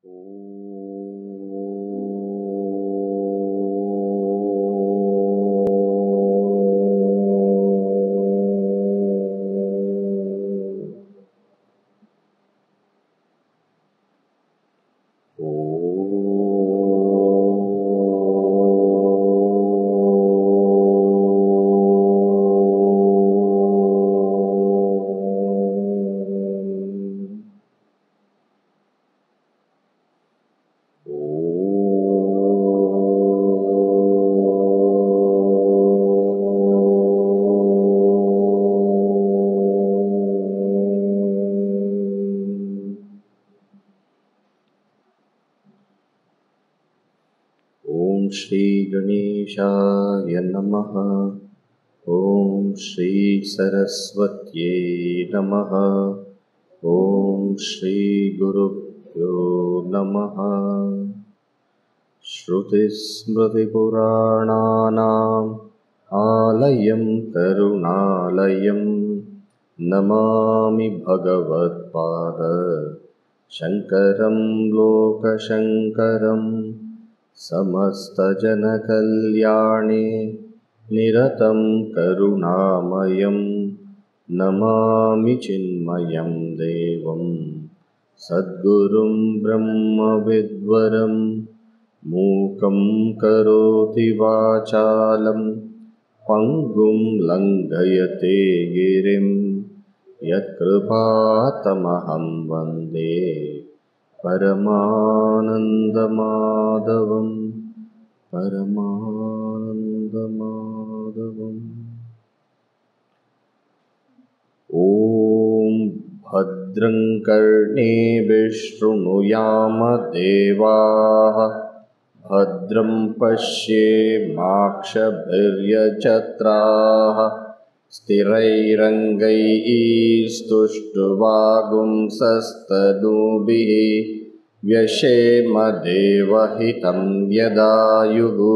Om Shri Ganesha Namaha. Om Shri Saraswatye Namaha. Om Shri Gurubhyo Namaha. Shrutismritipurananam Alayam Karunalayam Namami Bhagavatpada Shankaram Lokashankaram Samastajanakalyaane Niratam Karunamayam Namami Chinmayam Devam Sadgurum Brahma Vidvaram Mukam Karoti Vachalam Pangum Langayate Girim Yatkripatamaham Vande Paramanandamadavam Paramanandamadavam Om Bhadram Karne Vishrunuyama Devaha Bhadram Pashye Makshabhiryachatraha Stirairangaistuštuvagum sastanubihi Vyashema Devahitam Yadayuhu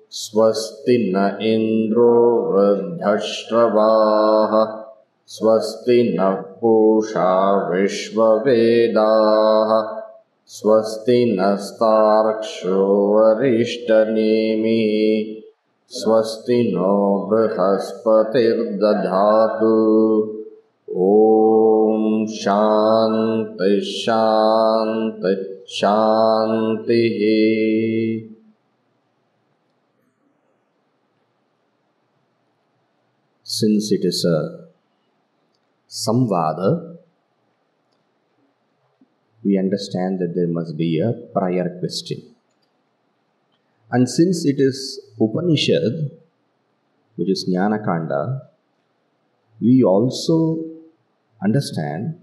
Swasti na Indro Vrdhashtravaha Swasti na Pusha Vishvavedaha Swasti nastarksho arishtanihi Swasti no brihaspatirdadhatu Om Shanti Shanti Shanti. Since it is a samvada, we understand that there must be a prior question. And since it is Upanishad, which is Jnana Kanda, we also understand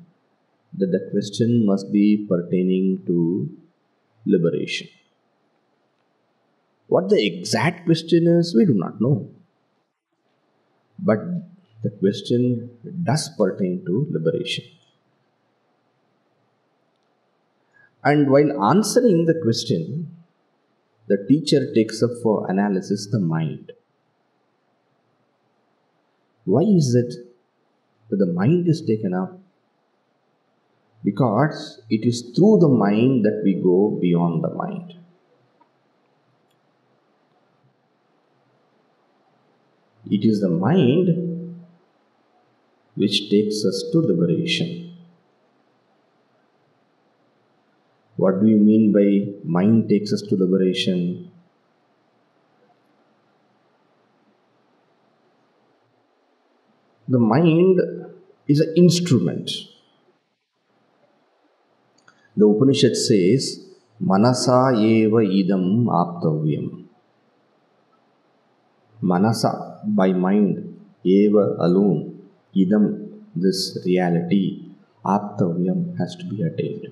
that the question must be pertaining to liberation. What the exact question is, we do not know. But the question does pertain to liberation. And while answering the question, the teacher takes up for analysis the mind. Why is it that the mind is taken up? Because it is through the mind that we go beyond the mind. It is the mind which takes us to liberation. What do we mean by mind takes us to liberation? The mind is an instrument. The Upanishad says, Manasa eva idam aptavyam. Manasa, by mind, eva alone, idam, this reality, aptavyam, has to be attained.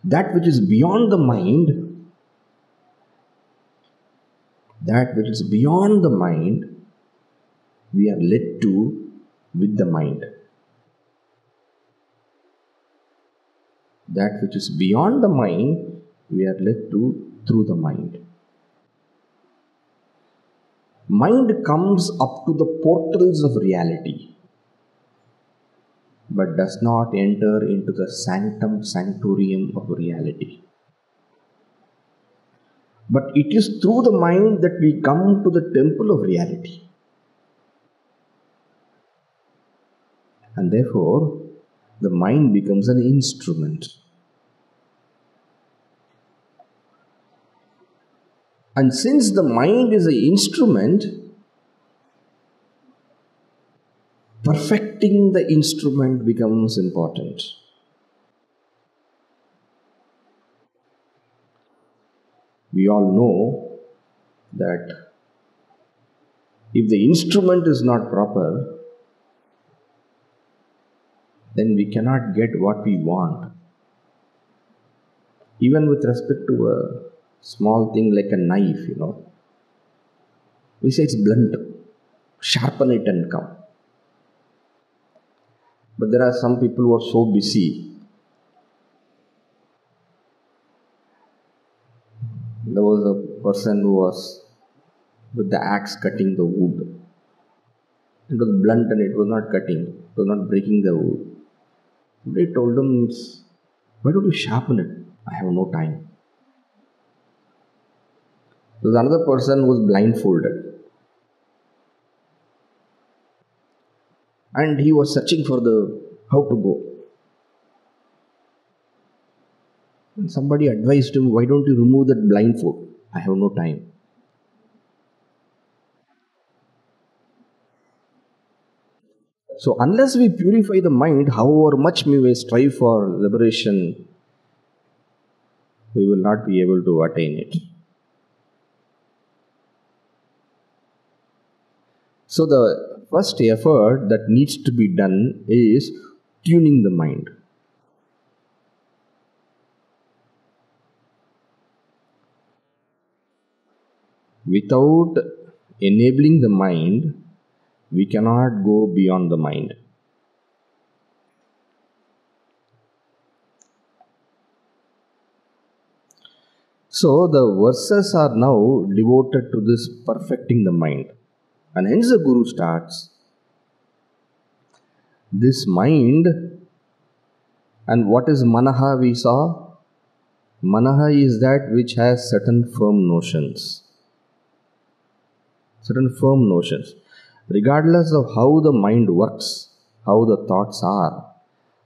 That which is beyond the mind, we are led to with the mind. That which is beyond the mind, we are led to through the mind. Mind comes up to the portals of reality. but does not enter into the sanctum sanctorium of reality. But it is through the mind that we come to the temple of reality. And therefore, the mind becomes an instrument. And since the mind is an instrument, perfecting the instrument becomes important. We all know that if the instrument is not proper, then we cannot get what we want. Even with respect to a small thing like a knife, we say it's blunt, sharpen it and come. But there are some people who are so busy. There was a person who was with the axe cutting the wood. It was blunt and it was not cutting, it was not breaking the wood. They told him, why don't you sharpen it? I have no time. There was another person who was blindfolded. And he was searching for how to go. And somebody advised him, why don't you remove that blindfold? I have no time. So unless we purify the mind, however much we may strive for liberation, we will not be able to attain it. So the first effort that needs to be done is tuning the mind. Without enabling the mind, we cannot go beyond the mind. So the verses are now devoted to this perfecting the mind. And hence the Guru starts, this mind, and what is manaha we saw? Manaha is that which has certain firm notions. Certain firm notions. Regardless of how the mind works, how the thoughts are,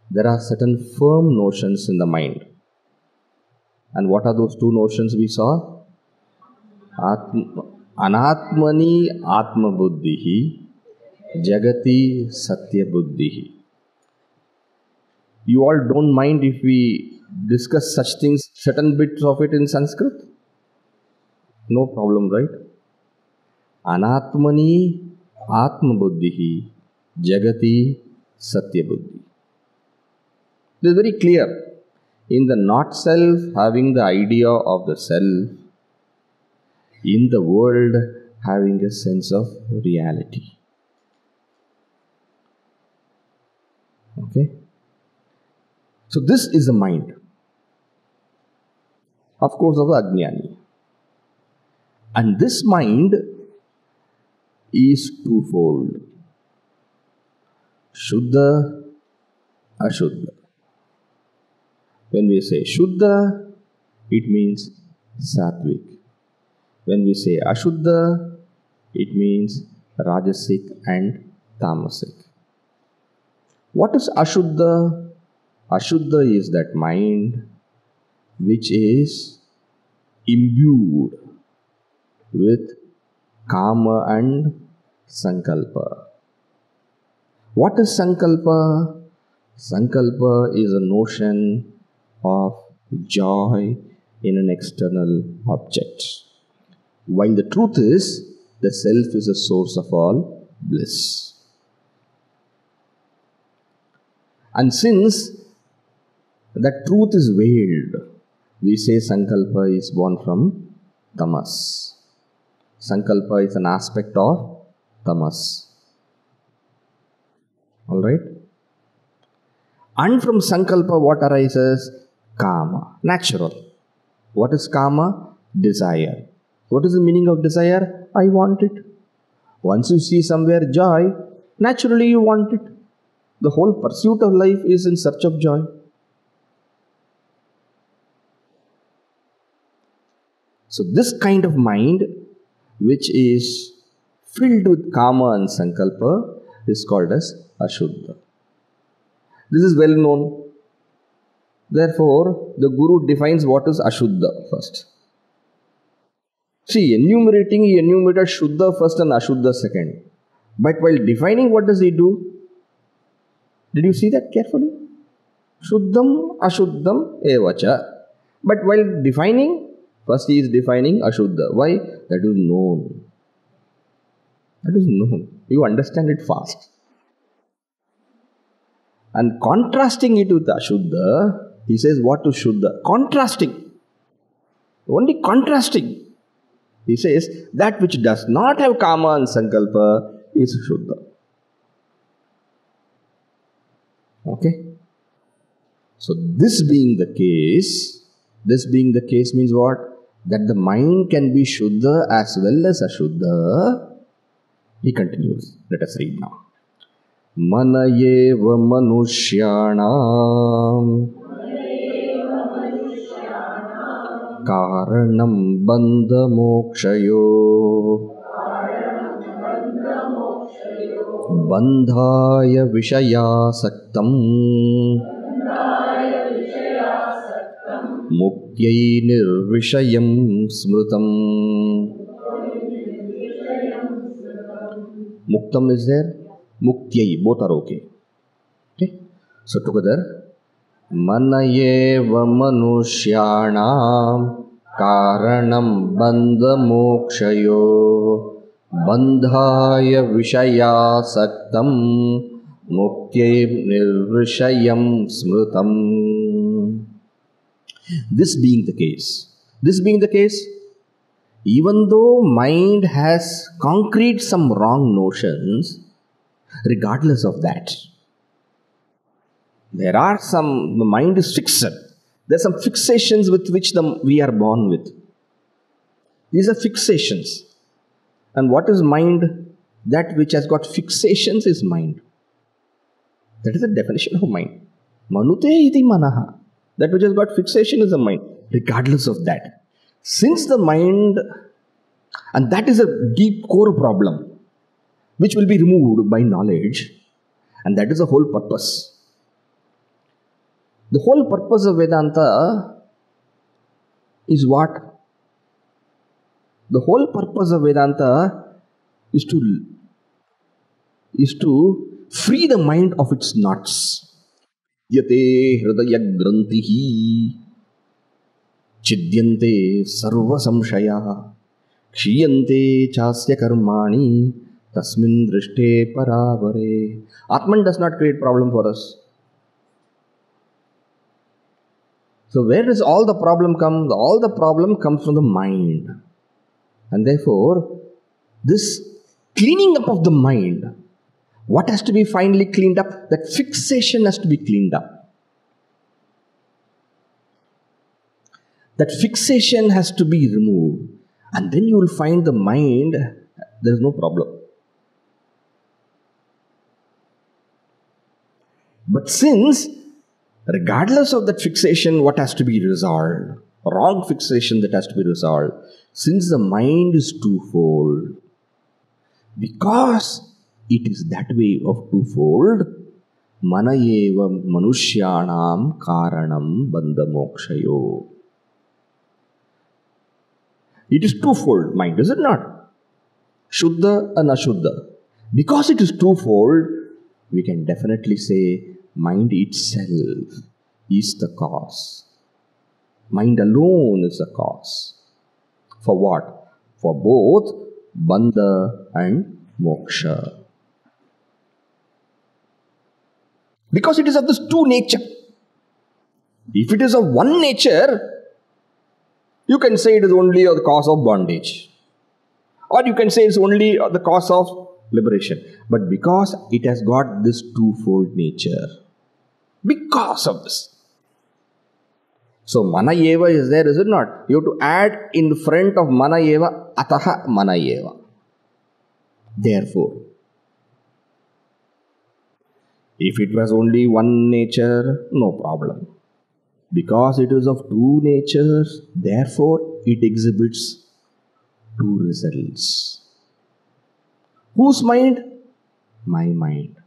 there are certain firm notions in the mind. And what are those two notions we saw? Anatmani atma buddhihi, jagati satya buddhihi. You all don't mind if we discuss such things, certain bits of it in Sanskrit? No problem, right? Anatmani atma buddhihi, jagati satya buddhi. It is very clear. In the not self having the idea of the self, in the world having a sense of reality. Okay? So this is the mind. Of course, of the Ajnani. And this mind is twofold. Shuddha, Ashuddha. When we say Shuddha, it means Sattvic. When we say Ashuddha, it means Rajasic and Tamasic. What is Ashuddha? Ashuddha is that mind which is imbued with Kama and Sankalpa. What is Sankalpa? Sankalpa is a notion of joy in an external object. While the truth is, the self is a source of all bliss. And since that truth is veiled, we say Sankalpa is born from Tamas. Sankalpa is an aspect of Tamas. Alright? And from Sankalpa what arises? Kama, natural. What is Kama? Desire. What is the meaning of desire? I want it. Once you see somewhere joy, naturally you want it. The whole pursuit of life is in search of joy. So this kind of mind, which is filled with kama and sankalpa, is called as ashuddha. This is well known. Therefore, the Guru defines what is ashuddha first. See, he enumerated shuddha first and ashuddha second. But while defining, what does he do? Did you see that carefully? Shuddham ashuddham evacha. But while defining, first he is defining ashuddha. Why? That is known. That is known. You understand it fast. And contrasting it with ashuddha, he says what is shuddha? Contrasting. Only contrasting. He says that which does not have kama and sankalpa is shuddha. Okay? So this being the case means what? That the mind can be shuddha as well as ashuddha. He continues. Let us read now. Manayeva manushyanam karanam bandha mokshayo bandhaya vishayasaktam mukyai nirvishayam smrutam. Muktam is there, mukyai, both are okay. Okay, so together, manayeva manushyanam karanam bandha mokshayo bandhaya vishayasaktam mukyai nirvishayam smrutam. This being the case, even though mind has concrete some wrong notions, regardless of that, the mind is fixed. There are some fixations with which we are born with. These are fixations. And what is mind? That which has got fixations is mind. That is the definition of mind. Manute iti manaha. That which has got fixation is the mind. Regardless of that. Since the mind, and that is a deep core problem, which will be removed by knowledge, and that is the whole purpose. The whole purpose of Vedanta is what? The whole purpose of Vedanta is to free the mind of its knots. Yate hridaya grantihi chidyante sarva samshaya kshiyante chasya karmani tasmin drishte paravare. Atman does not create problem for us. So where does all the problem come? All the problem comes from the mind. And therefore, this cleaning up of the mind, what has to be finally cleaned up? That fixation has to be cleaned up. That fixation has to be removed. And then you will find the mind, there is no problem. But since, regardless of that fixation, what has to be resolved? Wrong fixation that has to be resolved. Since the mind is twofold, because it is that way of twofold, manayeva manushyanam karanam bandha mokshayo. It is twofold mind, is it not? Shuddha and ashuddha. Because it is twofold, we can definitely say mind itself is the cause. Mind alone is the cause. For what? For both bandha and moksha. Because it is of this two nature. If it is of one nature, you can say it is only the cause of bondage. Or you can say it's only the cause of liberation. But because it has got this twofold nature, because of this. So manayeva is there, is it not? You have to add in front of manayeva, ataha manayeva. Therefore, If it was only one nature, no problem. Because it is of two natures, therefore it exhibits two results. Whose mind? My mind.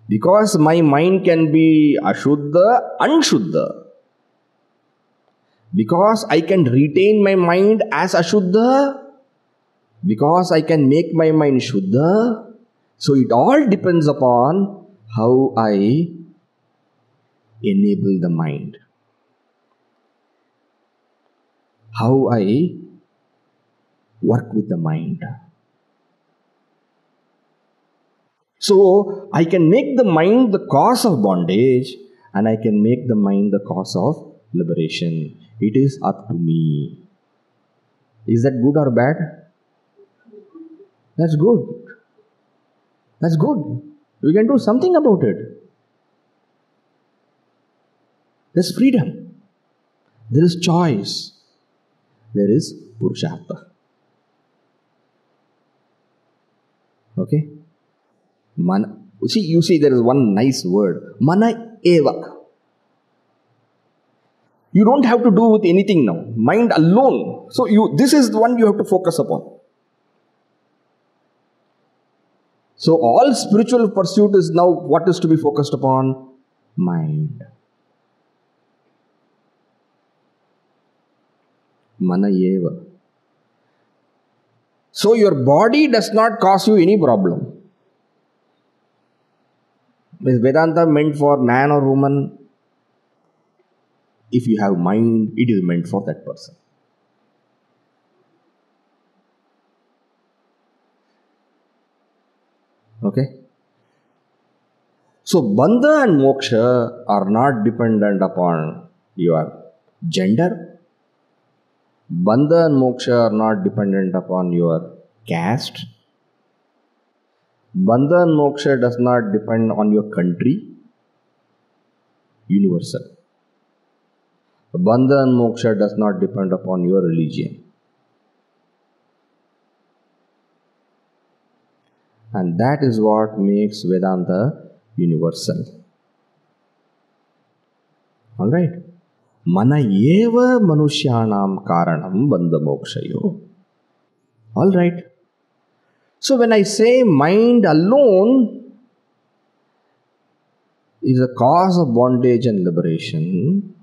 Because my mind can be Ashuddha and Shuddha. Because I can retain my mind as Ashuddha. Because I can make my mind Shuddha. So it all depends upon how I enable the mind. How I work with the mind. So I can make the mind the cause of bondage and I can make the mind the cause of liberation. It is up to me. Is that good or bad? That's good. That's good. We can do something about it. There's freedom. There is choice. There is Purushartha. Okay? You see, there is one nice word. Mana eva. You don't have to do with anything now. Mind alone. So this is the one you have to focus upon. So all spiritual pursuit is now what is to be focused upon? Mind. Mana eva. So your body does not cause you any problem. Is Vedanta meant for man or woman? If you have mind, it is meant for that person. Okay? So Bandha and Moksha are not dependent upon your gender. Bandha and Moksha are not dependent upon your caste. Bandha and Moksha does not depend on your country. Universal. Bandha and Moksha does not depend upon your religion. And that is what makes Vedanta universal. Alright? Mana eva manushyanam karanam bandha mokshayo. Alright. So when I say mind alone is a cause of bondage and liberation,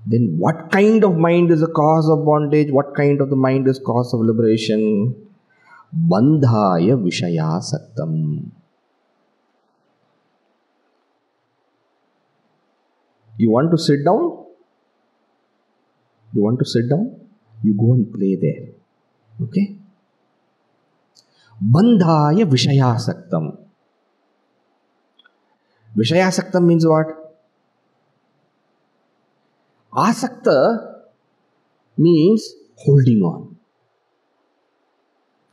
then what kind of mind is a cause of bondage? What kind of the mind is cause of liberation? Bandhaya vishaya saktam. You want to sit down? You want to sit down? You go and play there. Okay? Bandhaya vishaya saktam. Vishaya saktam means what? Asakta means holding on.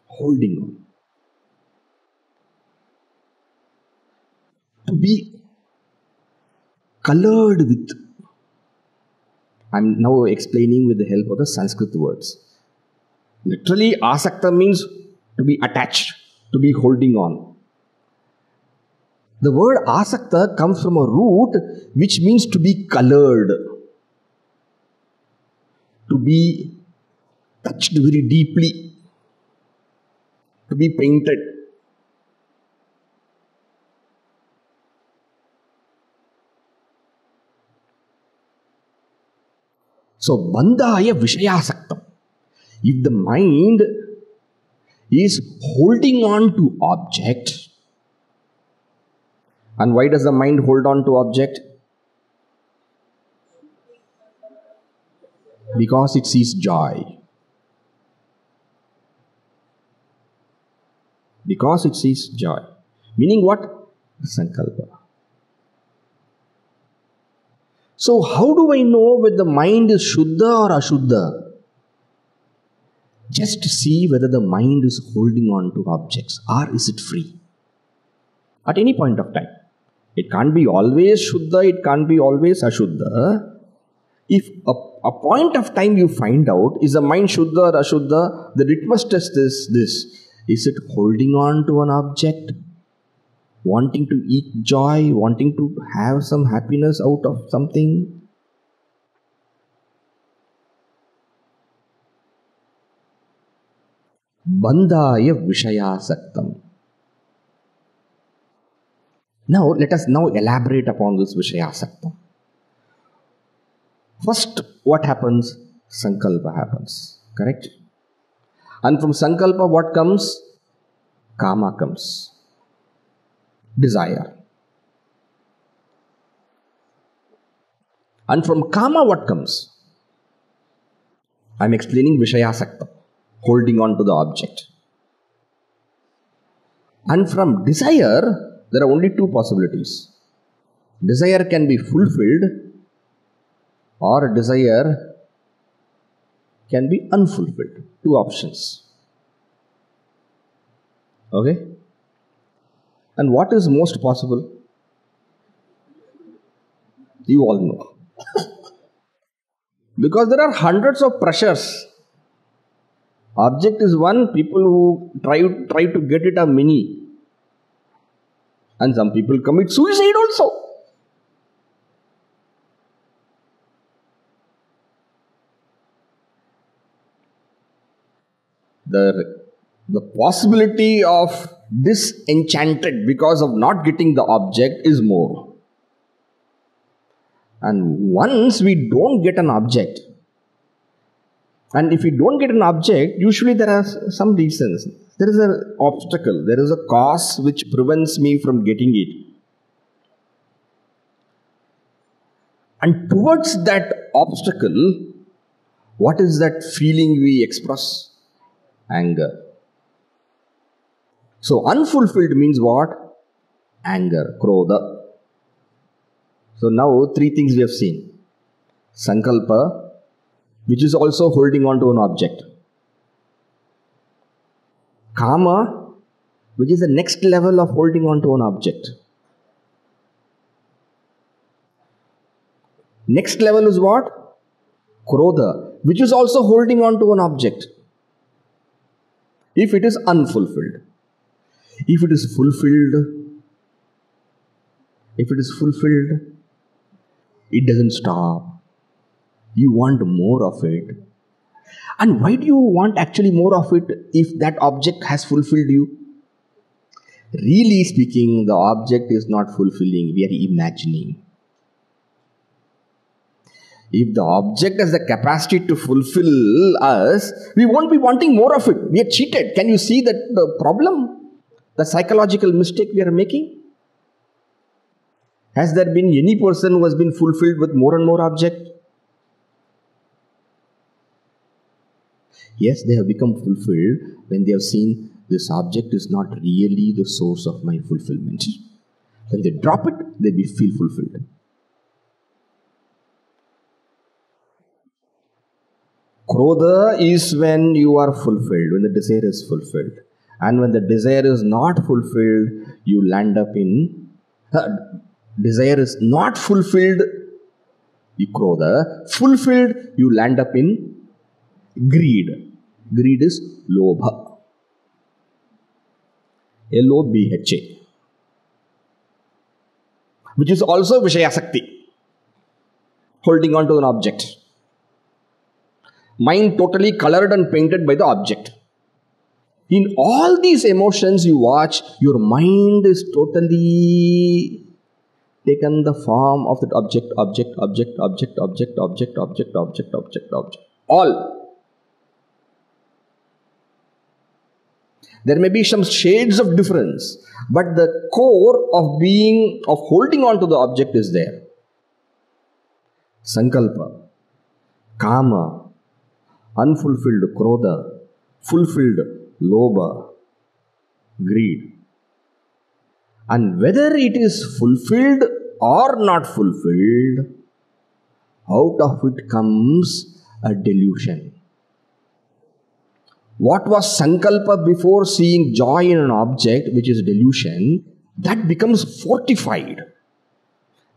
Holding on. To be colored with. I'm now explaining with the help of the Sanskrit words. Literally, asakta means to be attached, to be holding on. The word asakta comes from a root which means to be colored, to be touched very deeply, to be painted. So, bandhaya vishayasaktam. If the mind is holding on to object, and why does the mind hold on to object? Because it sees joy. Because it sees joy. Meaning what? Sankalpa. So how do I know whether the mind is Shuddha or Ashuddha? Just see whether the mind is holding on to objects or is it free. At any point of time. It can't be always Shuddha, it can't be always Ashuddha. If a point of time you find out, is the mind Shuddha or Ashuddha, the litmus test is this. Is it holding on to an object wanting to eat joy, wanting to have some happiness out of something. Bandhaya Vishayasaktam. Now, let us now elaborate upon this Vishayasaktam. First, what happens? Sankalpa happens. Correct? And from Sankalpa, what comes? Kama comes. Desire. And from Kama, what comes? I am explaining Vishayasaktam, holding on to the object. And from desire, there are only two possibilities. Desire can be fulfilled, or desire can be unfulfilled. Two options. Okay? And what is most possible? You all know. Because there are hundreds of pressures. Object is one, people who try to get it are many. And some people commit suicide also. The possibility of disenchanted because of not getting the object is more. And once we don't get an object, and if we don't get an object, usually there are some reasons. There is an obstacle, there is a cause which prevents me from getting it. And towards that obstacle, what is that feeling we express? Anger. So unfulfilled means what? Anger, krodha. So now three things we have seen. Sankalpa, which is also holding on to an object. Kama, which is the next level of holding on to an object. Next level is what? Krodha, which is also holding on to an object. If it is unfulfilled. If it is fulfilled, it doesn't stop. You want more of it. And why do you want actually more of it if that object has fulfilled you? Really speaking, the object is not fulfilling. We are imagining. If the object has the capacity to fulfill us, we won't be wanting more of it. We are cheated. Can you see that the problem? The psychological mistake we are making? Has there been any person who has been fulfilled with more and more object? Yes, they have become fulfilled when they have seen this object is not really the source of my fulfillment. When they drop it, they feel fulfilled. Krodha is when you are fulfilled, when the desire is fulfilled. And when the desire is not fulfilled, you land up in... desire is not fulfilled, you krodha. Fulfilled, you land up in greed. Greed is lobha. L-O-B-H-A. Which is also Vishayasakti. Holding on to an object. Mind totally colored and painted by the object. In all these emotions you watch, your mind is totally taken the form of that object. All. There may be some shades of difference, but the core of holding on to the object is there. Sankalpa, Kama, unfulfilled krodha, fulfilled lobha, greed. And whether it is fulfilled or not fulfilled, out of it comes a delusion. What was sankalpa before seeing joy in an object, which is delusion, that becomes fortified.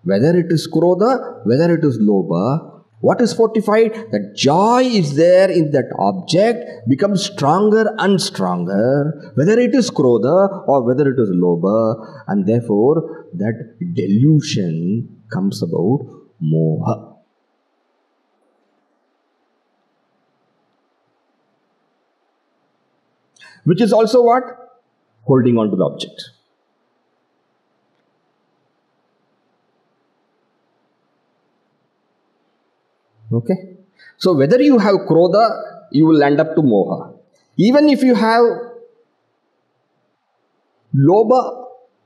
Whether it is krodha, whether it is lobha, What is fortified? The joy is there in that object, becomes stronger and stronger, whether it is krodha or whether it is lobha, and therefore that delusion comes about moha. Which is also what? Holding on to the object. Okay? So whether you have krodha, you will end up to moha. Even if you have lobha,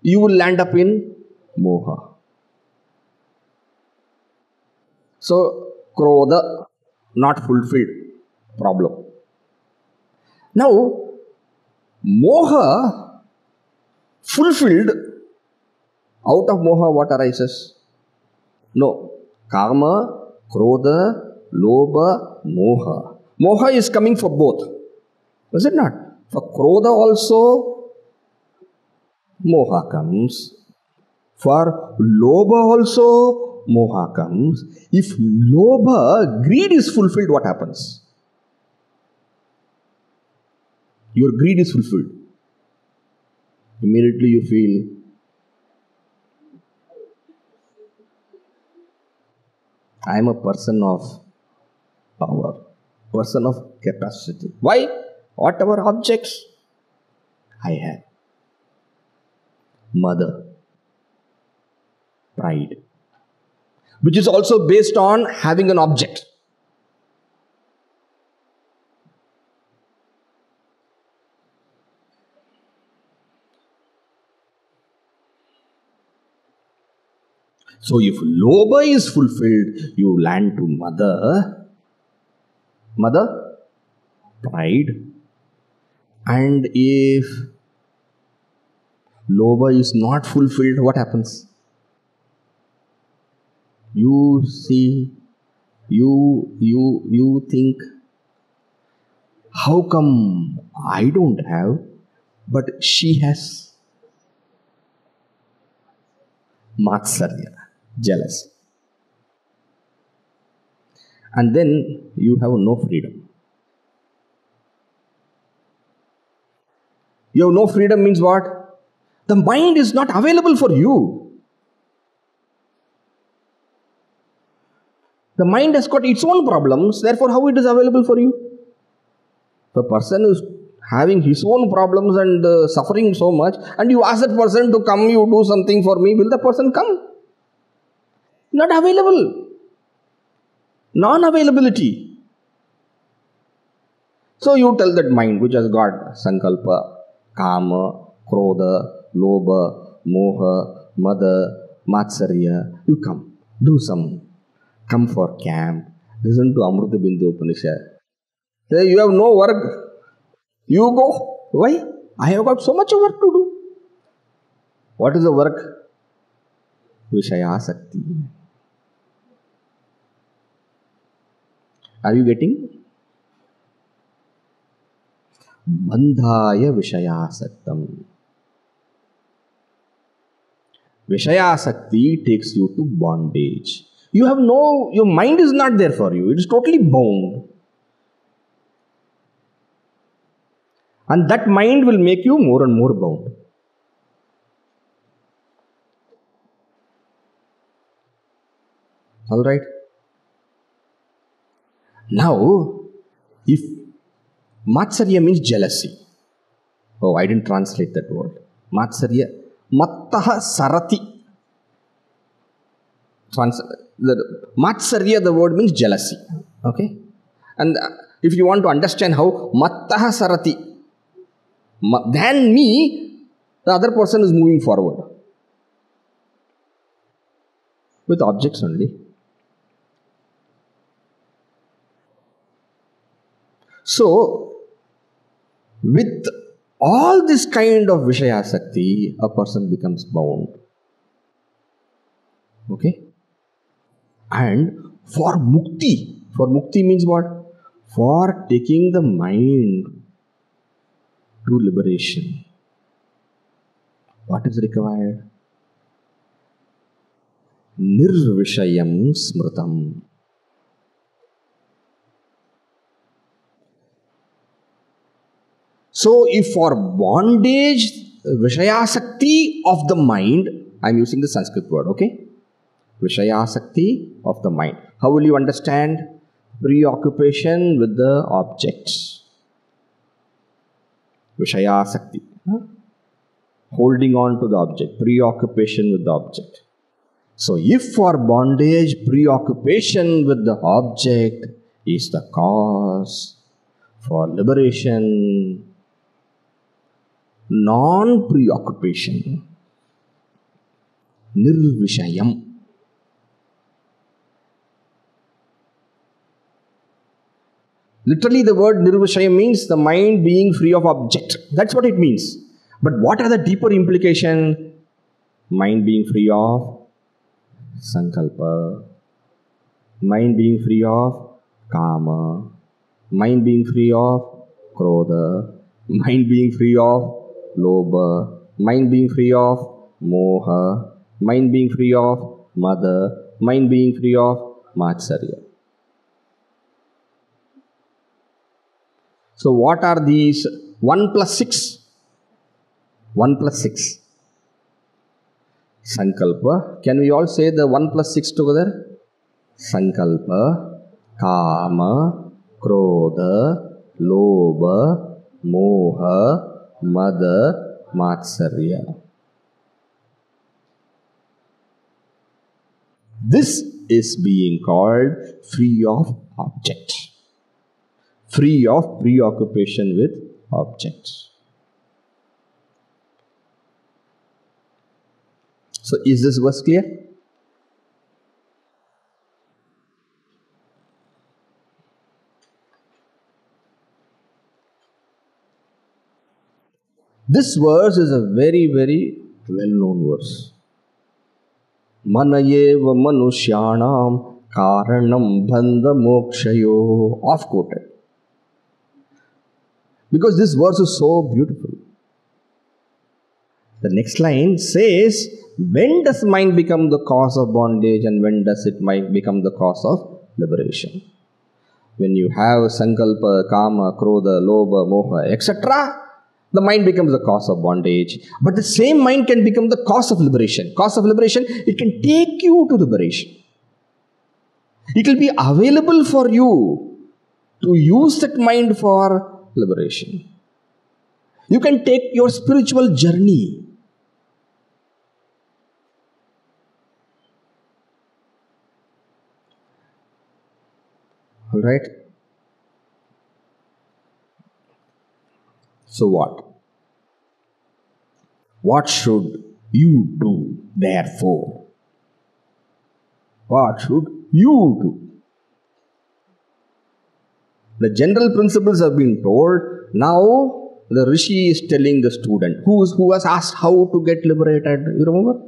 you will land up in moha. So krodha not fulfilled, problem. Now moha fulfilled, out of moha what arises? No. Kama, krodha, lobha, moha. Moha is coming for both. Is it not? For krodha also moha comes. For lobha also moha comes. If lobha, greed is fulfilled, what happens? Your greed is fulfilled. Immediately you feel, I am a person of power, person of capacity. Why? Whatever objects I have. Mother, pride, which is also based on having an object. So if lobha is fulfilled, you land to mother, pride, and if lobha is not fulfilled, what happens? You see, you think, how come I don't have, but she has? Matsarya, jealous. And then you have no freedom. You have no freedom means what? The mind is not available for you. The mind has got its own problems, therefore how it is available for you? If a person is having his own problems and suffering so much, and you ask that person to come, you do something for me, will the person come? Not available. Non-availability. So you tell that mind which has got sankalpa, kama, krodha, lobha, moha, mada, matsarya, you come, do some, come for camp, listen to Amrita Bindu Upanishad. Say you have no work, you go. Why? I have got so much work to do. What is the work? Vishayasakti. Are you getting? Bandhaya Vishayasaktam. Vishayasakti takes you to bondage. You have no, your mind is not there for you. It is totally bound. And that mind will make you more and more bound. Alright? Now, if Matsarya means jealousy. Oh, I didn't translate that word. Matsarya. Mattaha sarati. Matsarya, the word means jealousy. Okay? And if you want to understand how Mattaha sarati, than me, the other person is moving forward. With objects only. So, with all this kind of Vishayasakti, a person becomes bound. Okay? And for mukti means what? For taking the mind to liberation, what is required? Nirvishayam smritam. So if for bondage, Vishayasakti of the mind, I am using the Sanskrit word, okay? Vishayasakti of the mind. How will you understand? Preoccupation with the objects. Vishayasakti. Holding on to the object. Preoccupation with the object. So if for bondage, preoccupation with the object is the cause, for liberation, non-preoccupation, nirvishayam. Literally the word nirvishayam means the mind being free of object. That's what it means. But what are the deeper implications? Mind being free of sankalpa, mind being free of kama, mind being free of krodha, mind being free of lobha, mind being free of moha, mind being free of mada, mind being free of matsarya. So what are these? 1 plus 6. 1 plus 6. Sankalpa. Can we all say the 1 plus 6 together? Sankalpa, kama, krodha, lobha, moha, mada, matsarya. This is being called free of object. Free of preoccupation with objects. So is this verse clear? This verse is a very, very well-known verse. Manayeva manushyanam karanam bandha mokshayo. Oft-quoted. Because this verse is so beautiful. The next line says, when does mind become the cause of bondage and when does it become the cause of liberation? When you have sankalpa, kama, krodha, lobha, moha, etc., the mind becomes the cause of bondage. But the same mind can become the cause of liberation. Cause of liberation, it can take you to liberation. It will be available for you to use that mind for liberation. You can take your spiritual journey. Alright? So what? What should you do therefore? What should you do? The general principles have been told. Now the Rishi is telling the student who has asked how to get liberated. You remember?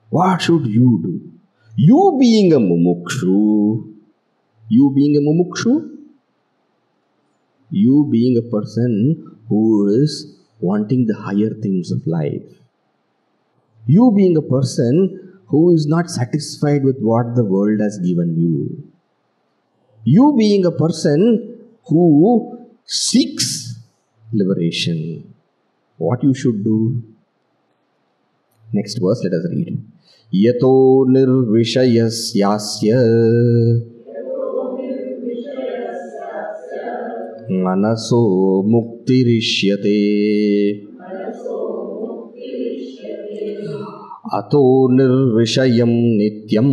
What should you do? You being a mumukshu, you being a person who is wanting the higher things of life, you being a person who is not satisfied with what the world has given you, you being a person who seeks liberation, what you should do? Next verse, let us read. Yato nirvishayasyasya manaso muktirishyate ato nirvishayam nityam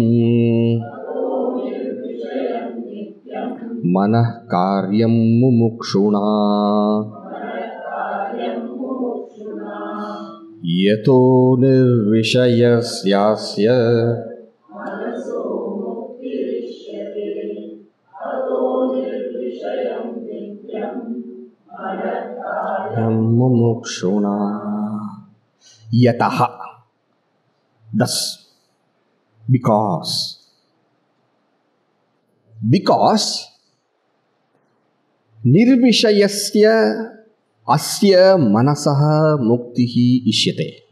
manah karyam mumukshuna yato nirvishayasyasya mumukshuna. Yataha, thus, because nirvishayasya asya manasaha muktihi ishyate.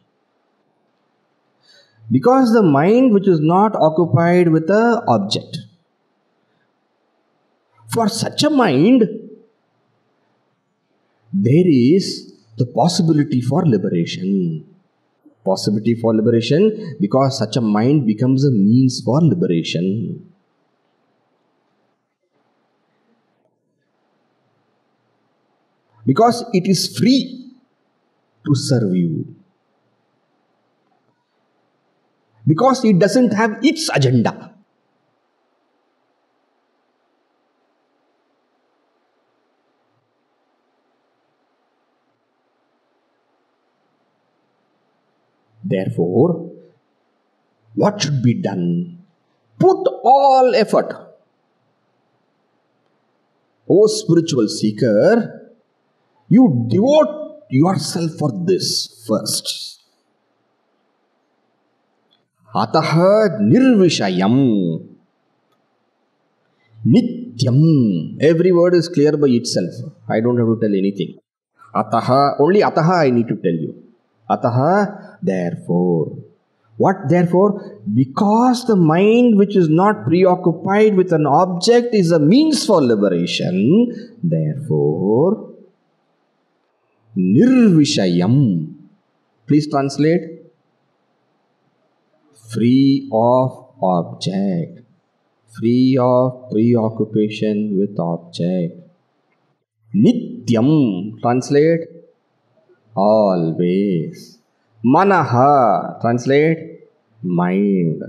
Because the mind which is not occupied with a object, for such a mind, there is the possibility for liberation. Possibility for liberation because such a mind becomes a means for liberation. Because it is free to serve you. Because it doesn't have its agenda. Therefore, what should be done? Put all effort. O spiritual seeker, you devote yourself for this first. Ataha nirvishayam. Nityam. Every word is clear by itself. I don't have to tell anything. Ataha, only ataha I need to tell you. Ataha, therefore. What therefore? Because the mind which is not preoccupied with an object is a means for liberation. Therefore, nirvishayam. Please translate. Free of object. Free of preoccupation with object. Nityam. Translate. Always. Manaha. Translate. Mind.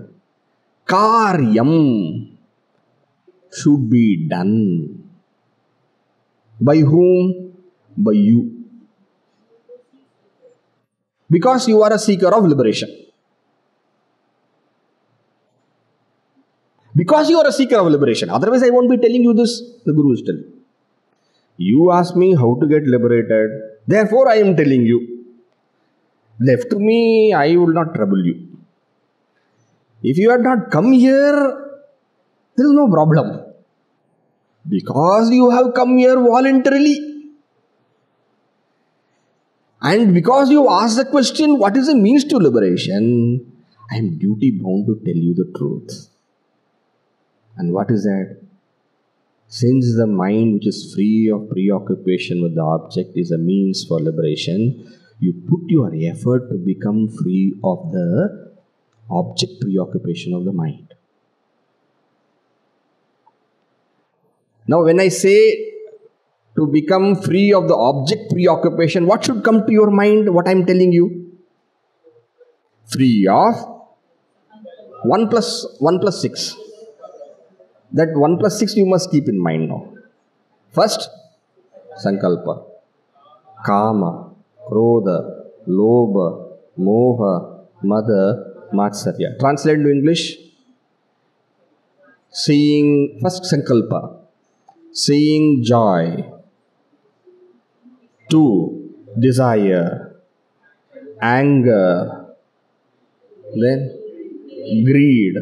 Karyam. Should be done. By whom? By you. Because you are a seeker of liberation. Because you are a seeker of liberation. Otherwise I won't be telling you this. The Guru is telling. You ask me how to get liberated. Therefore I am telling you. Left to me, I will not trouble you. If you had not come here, there is no problem. Because you have come here voluntarily. And because you asked the question, what is the means to liberation? I am duty bound to tell you the truth. And what is that? Since the mind which is free of preoccupation with the object is a means for liberation, you put your effort to become free of the object preoccupation of the mind. Now when I say to become free of the object preoccupation, what should come to your mind? What I am telling you? Free of 1 plus 6. That 1 plus 6 you must keep in mind now. First, sankalpa, kama, krodha, lobha, moha, mada, matsarya. Translate into English. Seeing, first sankalpa, seeing joy. 2, desire, anger, then greed,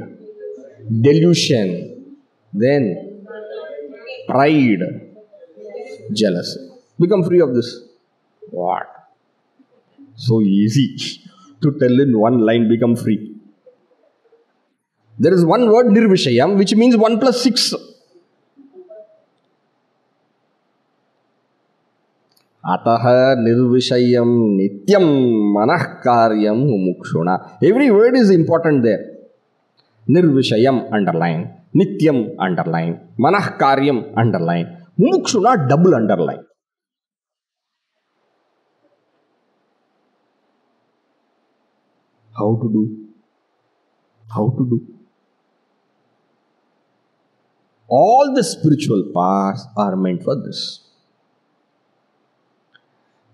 delusion, then pride, jealousy. Become free of this. What? So easy to tell in one line, become free. There is one word, nirvishayam, which means 1 plus 6. Ataha nirvishayam nityam manah karyam mumukshuna. Every word is important there. Nirvishayam, underline. Nityam, underline. Manah karyam, underline. Mumukshuna, double underline. How to do? How to do? All the spiritual paths are meant for this.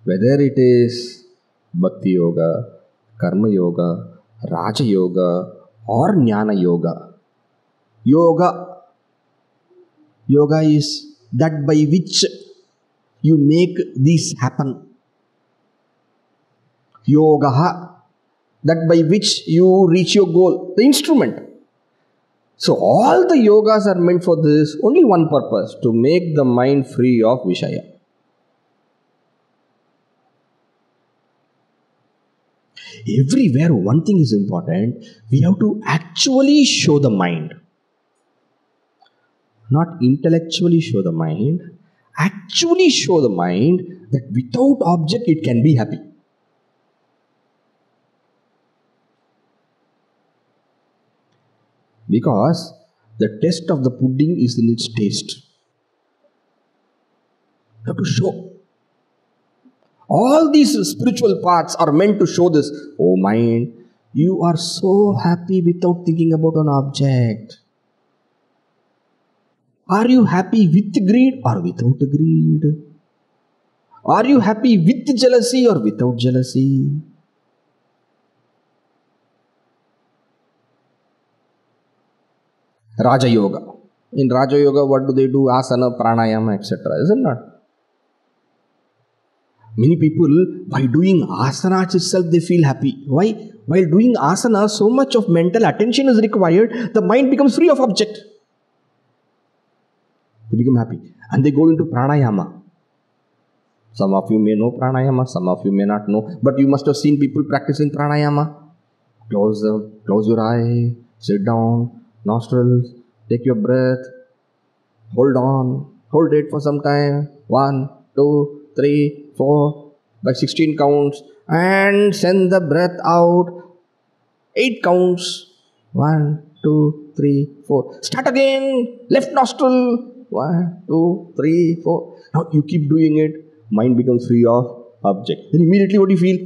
Whether it is Bhakti Yoga, Karma Yoga, Raja Yoga, or Jnana Yoga. Yoga is that by which you make these happen. Yoga, that by which you reach your goal, the instrument. So all the yogas are meant for this, only one purpose, to make the mind free of Vishaya. Everywhere one thing is important, we have to actually show the mind. Not intellectually show the mind, actually show the mind that without object it can be happy. Because the test of the pudding is in its taste. You have to show. All these spiritual paths are meant to show this. Oh mind, you are so happy without thinking about an object. Are you happy with greed or without greed? Are you happy with jealousy or without jealousy? Raja Yoga. In Raja Yoga, what do they do? Asana, pranayama, etc. Isn't it? Many people, by doing asana itself, they feel happy. Why? While doing asana, so much of mental attention is required, the mind becomes free of object. They become happy. And they go into pranayama. Some of you may know pranayama, some of you may not know. But you must have seen people practicing pranayama. Close your eye, sit down, nostrils, take your breath, hold it for some time. 1, 2, 3, 4, by 16 counts, and send the breath out. 8 counts. 1, 2, 3, 4. Start again. Left nostril. 1, 2, 3, 4. Now you keep doing it. Mind becomes free of object. Then immediately what do you feel?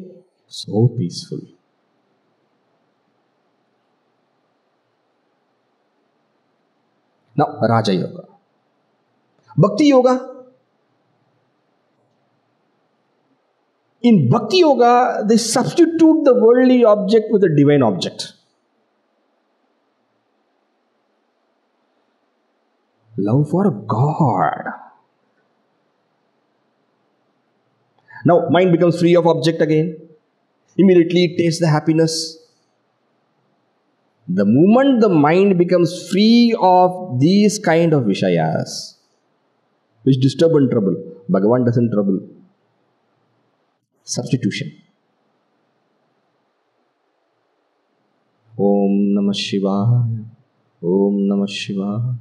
So peaceful. Now Raja Yoga. Bhakti Yoga. In Bhakti Yoga, they substitute the worldly object with a divine object. Love for God. Now, mind becomes free of object again. Immediately it tastes the happiness. The moment the mind becomes free of these kind of Vishayas, which disturb and trouble, Bhagavan doesn't trouble. Substitution. Om Namah Shivaya. Om Namah Shivaya.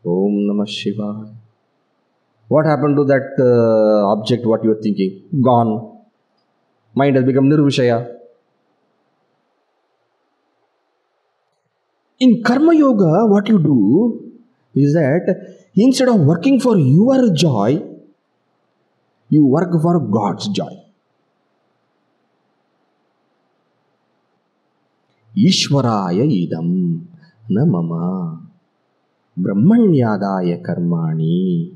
Om Namah Shivaya. What happened to that object, what you are thinking? Gone. Mind has become nirvishaya. In Karma Yoga, what you do is that instead of working for your joy, you work for God's joy. Ishwaraya idam na mama brahmanyadaya karmani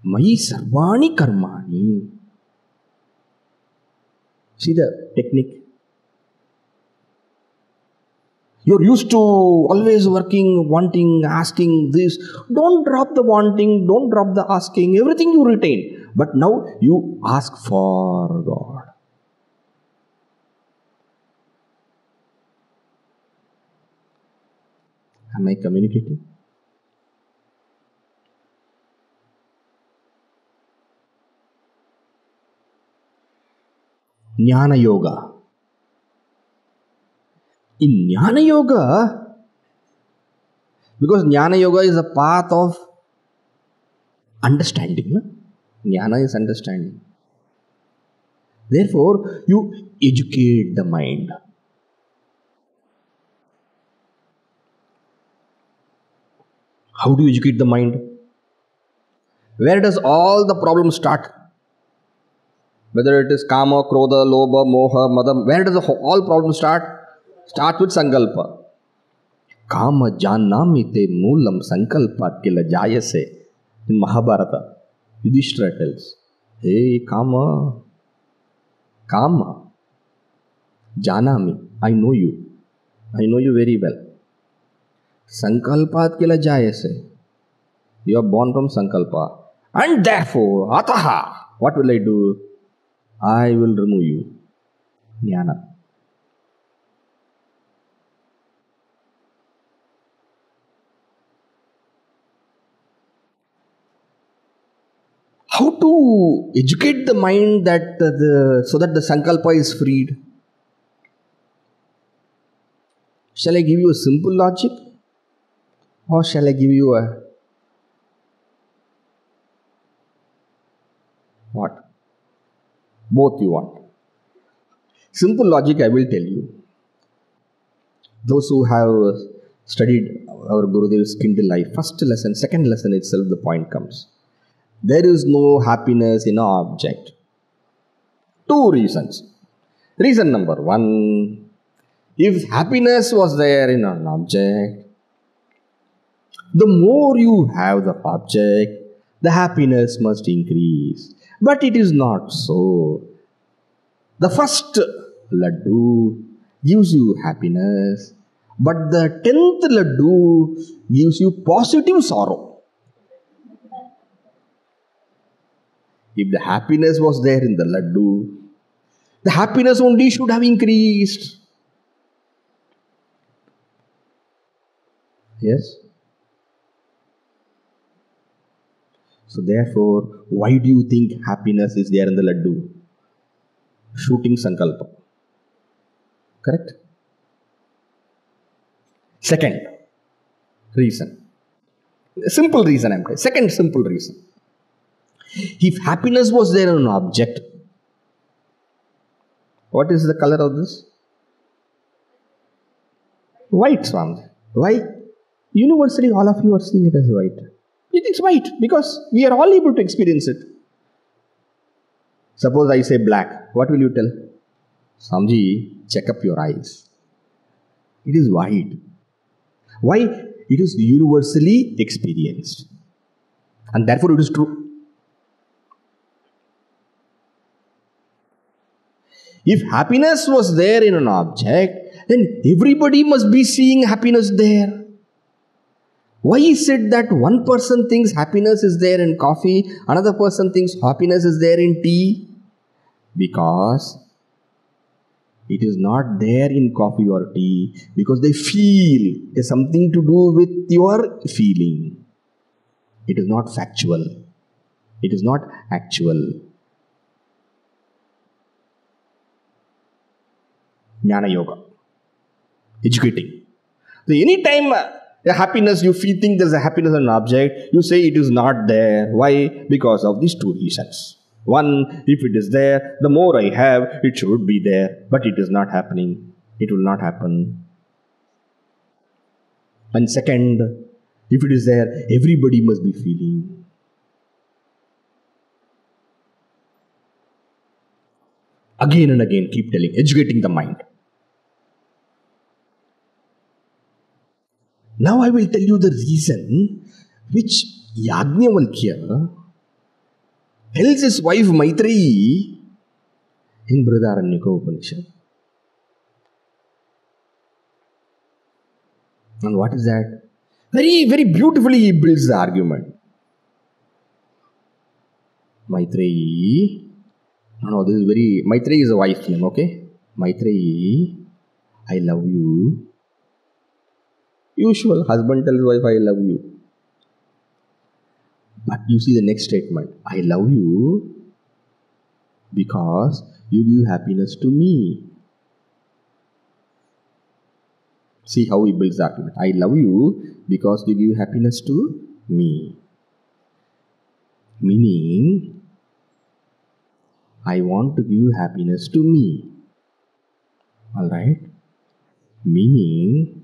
mayi sarvani karmani. See the technique? You're used to always working, wanting, asking this. Don't drop the wanting, don't drop the asking. Everything you retain. But now you ask for God. Am I communicating? Jnana Yoga. In Jnana Yoga, because Jnana Yoga is a path of understanding. No? Jnana is understanding. Therefore, you educate the mind. How do you educate the mind? Where does all the problems start? Whether it is Kama, Krodha, Lobha, Moha, Madam, where does all problems start? Start with Sankalpa. Kama jannamite moolam sankalpat kila jayase. In Mahabharata, Yudhishthira tells, hey Kama, janami, I know you very well. Sankalpat kila jayase. You are born from Sankalpa. And therefore, ataha, what will I do? I will remove you. Jnana. How to educate the mind that so that the Sankalpa is freed? Shall I give you a simple logic? Or shall I give you a What? Both you want. Simple logic I will tell you. Those who have studied our Gurudev's Kindle Life, first lesson, second lesson itself, the point comes. There is no happiness in an object. Two reasons. Reason number one, if happiness was there in an object, the more you have the object, the happiness must increase. But it is not so. The first laddu gives you happiness, but the 10th laddu gives you positive sorrow. If the happiness was there in the laddu, the happiness only should have increased. Yes? So therefore, why do you think happiness is there in the laddu? Shooting sankalpa. Correct? Second reason. Simple reason I'm saying. Second simple reason. If happiness was there in an object, what is the color of this? White, Swami. Why? Universally, all of you are seeing it as white. It is white because we are all able to experience it. Suppose I say black, what will you tell? Samji, check up your eyes. It is white. Why? It is universally experienced. And therefore it is true. If happiness was there in an object, then everybody must be seeing happiness there. Why is it that one person thinks happiness is there in coffee, another person thinks happiness is there in tea? Because it is not there in coffee or tea, because they feel it has something to do with your feeling. It is not factual. It is not actual. Jnana Yoga. Educating. So anytime a happiness, you think there's a happiness in an object, you say it is not there. Why? Because of these two reasons. One, if it is there, the more I have, it should be there. But it is not happening. It will not happen. And second, if it is there, everybody must be feeling. Again and again, keep telling, educating the mind. Now I will tell you the reason which Yajnavalkya tells his wife Maitreyi in Brihadaranyaka Upanishad. And what is that? Very, very beautifully he builds the argument. Maitreyi, this is very, Maitreyi is a wife's name, okay? Maitreyi, I love you. Usual, husband tells wife, I love you. But you see the next statement. I love you because you give happiness to me. See how he builds the argument. I love you because you give happiness to me. Meaning, I want to give happiness to me. Alright? Meaning,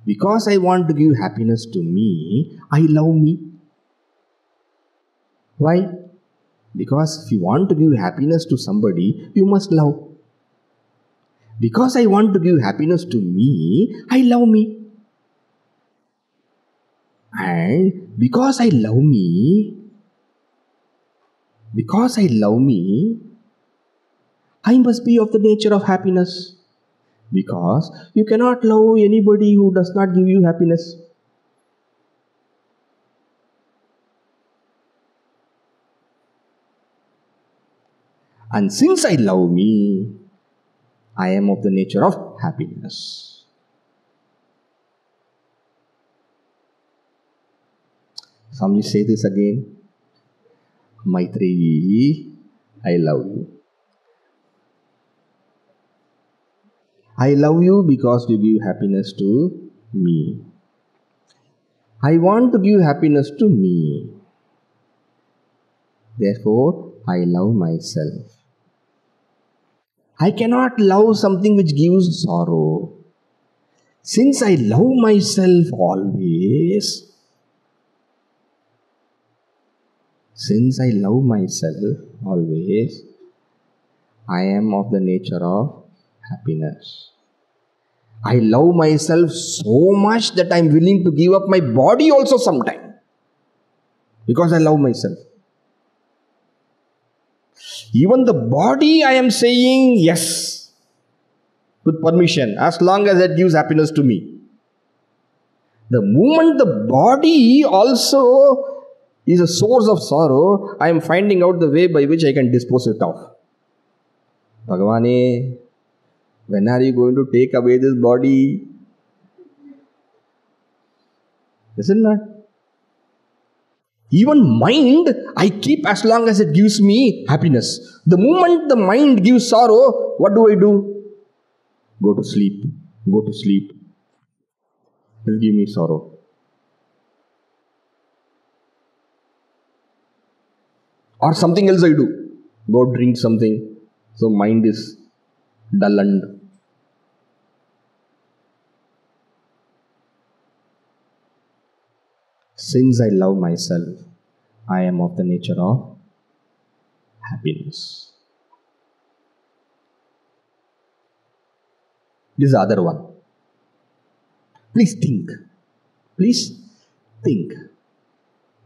because I want to give happiness to me, I love me. Why? Because if you want to give happiness to somebody, you must love. Because I want to give happiness to me, I love me. And because I love me, I must be of the nature of happiness. Because you cannot love anybody who does not give you happiness. And since I love me, I am of the nature of happiness. Somebody say this again. Maitreyi, I love you. I love you because you give happiness to me. I want to give happiness to me. Therefore, I love myself. I cannot love something which gives sorrow. Since I love myself always, I am of the nature of happiness. I love myself so much that I am willing to give up my body also sometime. Because I love myself. Even the body I am saying yes, with permission, as long as it gives happiness to me. The moment the body also is a source of sorrow, I am finding out the way by which I can dispose it off. Bhagavane, when are you going to take away this body? Isn't it? Even mind, I keep as long as it gives me happiness. The moment the mind gives sorrow, what do? Go to sleep. It'll give me sorrow. Or something else I do. Go drink something. So mind is dulled. Since I love myself, I am of the nature of happiness. This is the other one. Please think.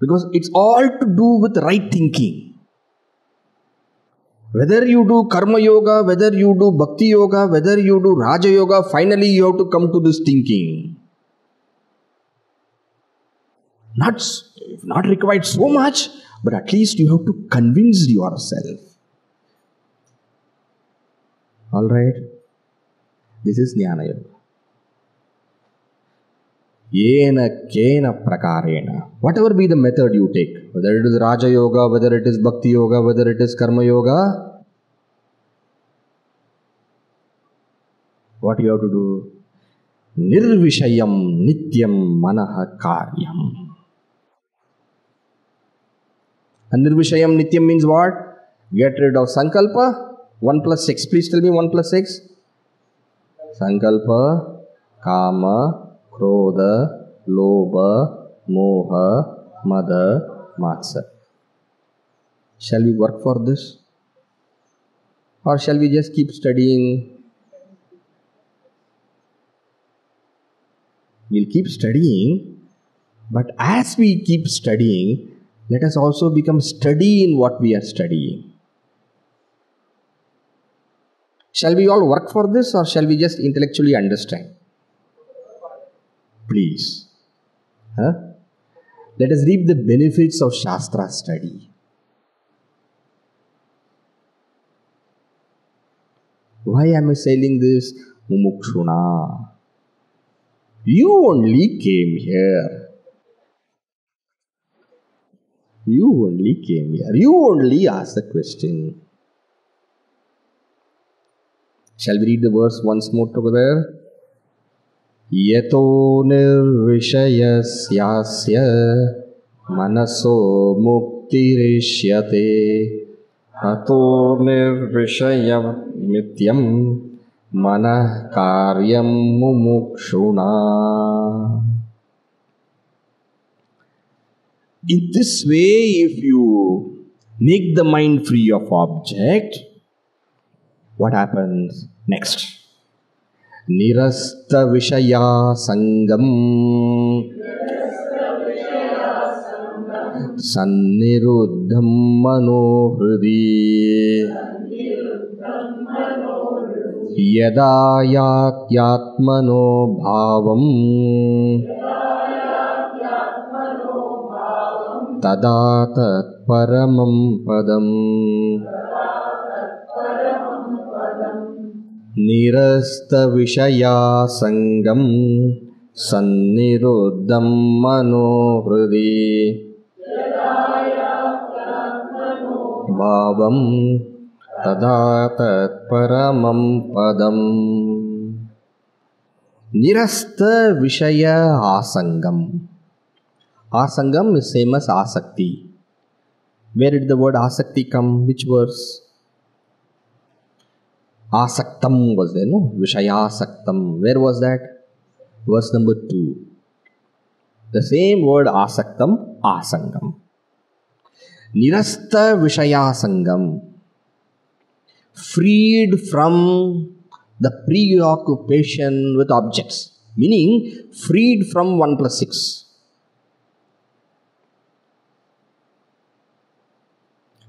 Because it's all to do with right thinking. Whether you do karma yoga, whether you do bhakti yoga, whether you do raja yoga, finally you have to come to this thinking. Not required so much, but at least you have to convince yourself. Alright? This is Jnana Yoga. Yena kena prakarena. Whatever be the method you take, whether it is Raja Yoga, whether it is Bhakti Yoga, whether it is Karma Yoga, what you have to do? Nirvishayam nityam manaha karyam. And Nirvishayam nityam means what? Get rid of Sankalpa. 1 plus 6. Please tell me 1 plus 6. Sankalpa, Kama, Krodha, Lobha, Moha, Mada, Matsa. Shall we work for this? Or shall we just keep studying? We'll keep studying, but as we keep studying, let us also become steady in what we are studying. Shall we all work for this, or shall we just intellectually understand? Please. Let us reap the benefits of Shastra study. Why am I saying this? Mumukshuna. You only came here. You only asked the question. Shall we read the verse once more together? Yato nirvishayasyasya manaso muktirishyate ato nirvishayam nityam manah karyam mumukshuna. In this way, if you make the mind free of object, what happens next? Nirasta vishaya sangam sanniruddham manohridi yada yatyatmano bhavam tada tat paramam padam. Nirasta vishaya sangam sanniruddham manohridi bhavam tada tat paramam padam. Nirasta vishaya asangam. Asangam is same as asakti. Where did the word asakti come? Which verse? Asaktam was there, no? Vishayasaktam. Where was that? Verse number 2. The same word asaktam, asangam. Nirasta vishayasangam. Freed from the preoccupation with objects. Meaning, freed from 1 plus 6.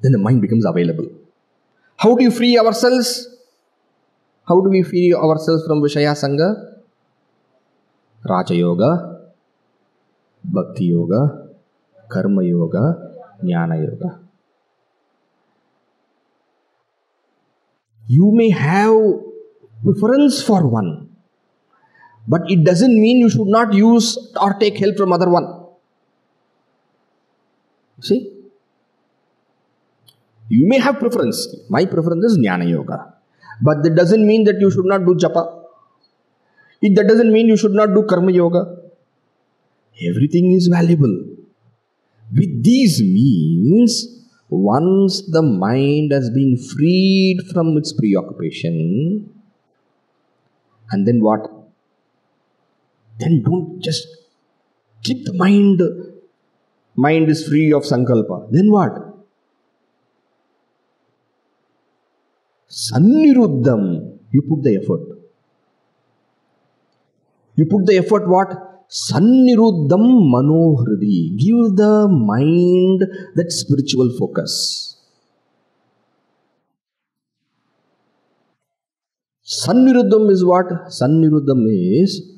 Then the mind becomes available. How do you free ourselves? How do we free ourselves from Vishaya Sangha? Raja Yoga, Bhakti Yoga, Karma Yoga, Jnana Yoga. You may have preference for one, but it doesn't mean you should not use or take help from other one. See? You may have preference. My preference is Jnana Yoga. But that doesn't mean that you should not do Japa. That doesn't mean you should not do Karma Yoga. Everything is valuable. With these means, once the mind has been freed from its preoccupation, and then what? Then don't just keep the mind. Mind is free of sankalpa. Then what? Sanniruddham. You put the effort. You put the effort what? Sanniruddham manohridi. Give the mind that spiritual focus. Sanniruddham is what? Sanniruddham is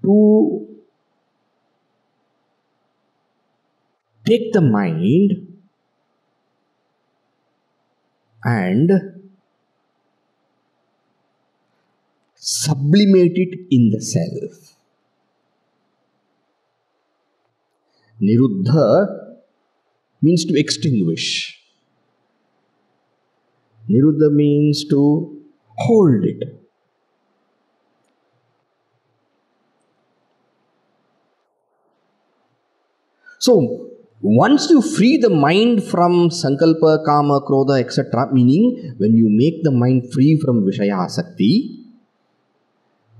to take the mind and sublimate it in the self. Niruddha means to extinguish. Niruddha means to hold it. So, once you free the mind from sankalpa, kama, krodha, etc., meaning when you make the mind free from vishaya asakti,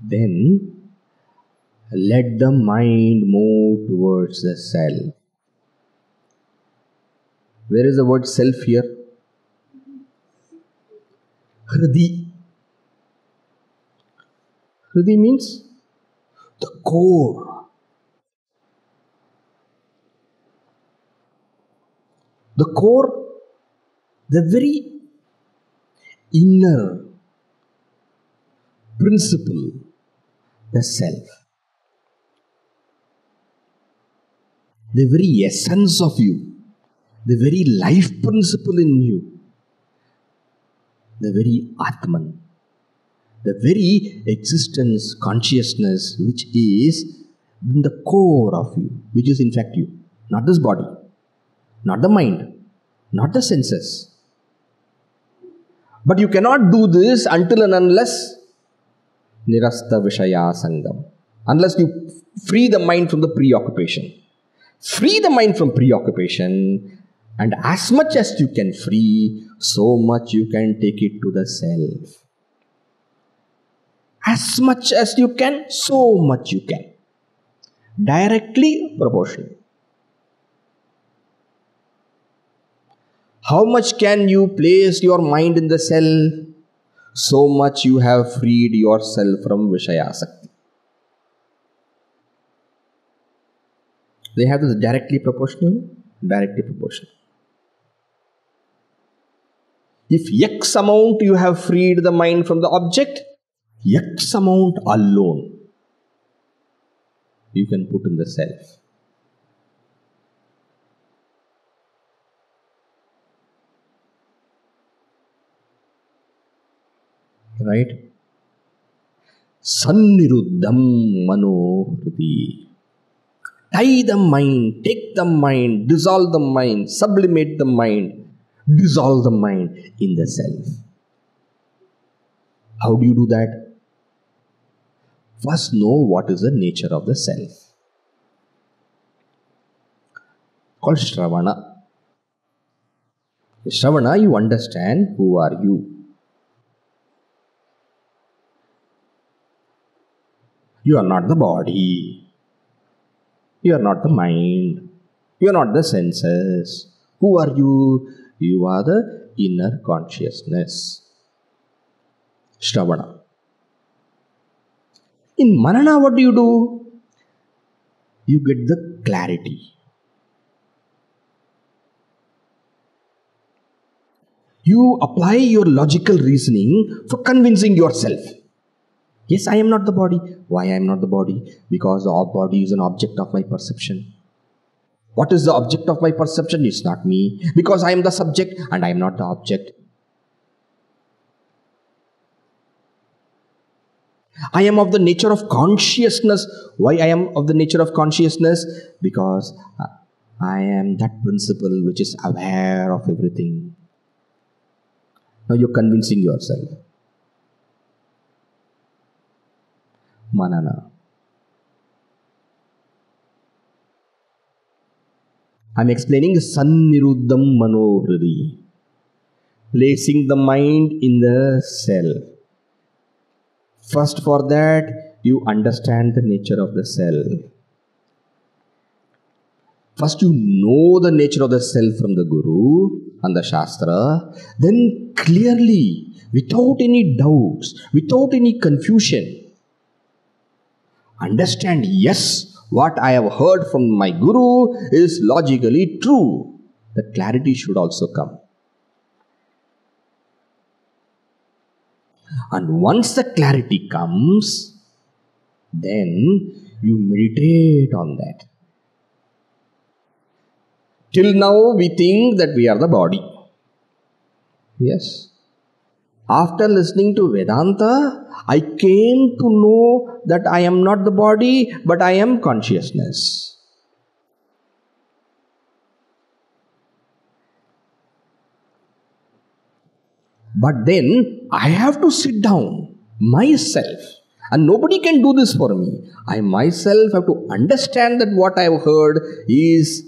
then let the mind move towards the self. Where is the word self here? Hridi. Hridi means the core. The core, the very inner principle, the self. The very essence of you, the very life principle in you, the very Atman, the very existence, consciousness which is in the core of you, which is in fact you, not this body. Not the mind, not the senses. But you cannot do this until and unless nirasta vishaya sangam. Unless you free the mind from the preoccupation. Free the mind from preoccupation, and as much as you can free, so much you can take it to the self. As much as you can, so much you can. Directly proportional. How much can you place your mind in the self? So much you have freed yourself from Vishayasakti. They have this directly proportional, directly proportional. If X amount you have freed the mind from the object, X amount alone you can put in the self. Right? Sanniruddham manohriti. Tie the mind, take the mind, dissolve the mind, sublimate the mind, dissolve the mind in the self. How do you do that? First know what is the nature of the self. Called Shravana. Shravana, you understand who are you. You are not the body. You are not the mind. You are not the senses. Who are you? You are the inner consciousness. Shravana. In Manana, what do? You get the clarity. You apply your logical reasoning for convincing yourself. Yes, I am not the body. Why I am not the body? Because the body is an object of my perception. What is the object of my perception? It's not me. Because I am the subject and I am not the object. I am of the nature of consciousness. Why I am of the nature of consciousness? Because I am that principle which is aware of everything. Now you're convincing yourself. Manana. I'm explaining Sanniruddham Manohridi. Placing the mind in the self. First, for that, you understand the nature of the self. First, you know the nature of the self from the Guru and the Shastra. Then, clearly, without any doubts, without any confusion, understand, yes, what I have heard from my Guru is logically true. The clarity should also come. And once the clarity comes, then you meditate on that. Till now, we think that we are the body. Yes. After listening to Vedanta, I came to know that I am not the body, but I am consciousness. But then I have to sit down myself, and nobody can do this for me. I myself have to understand that what I have heard is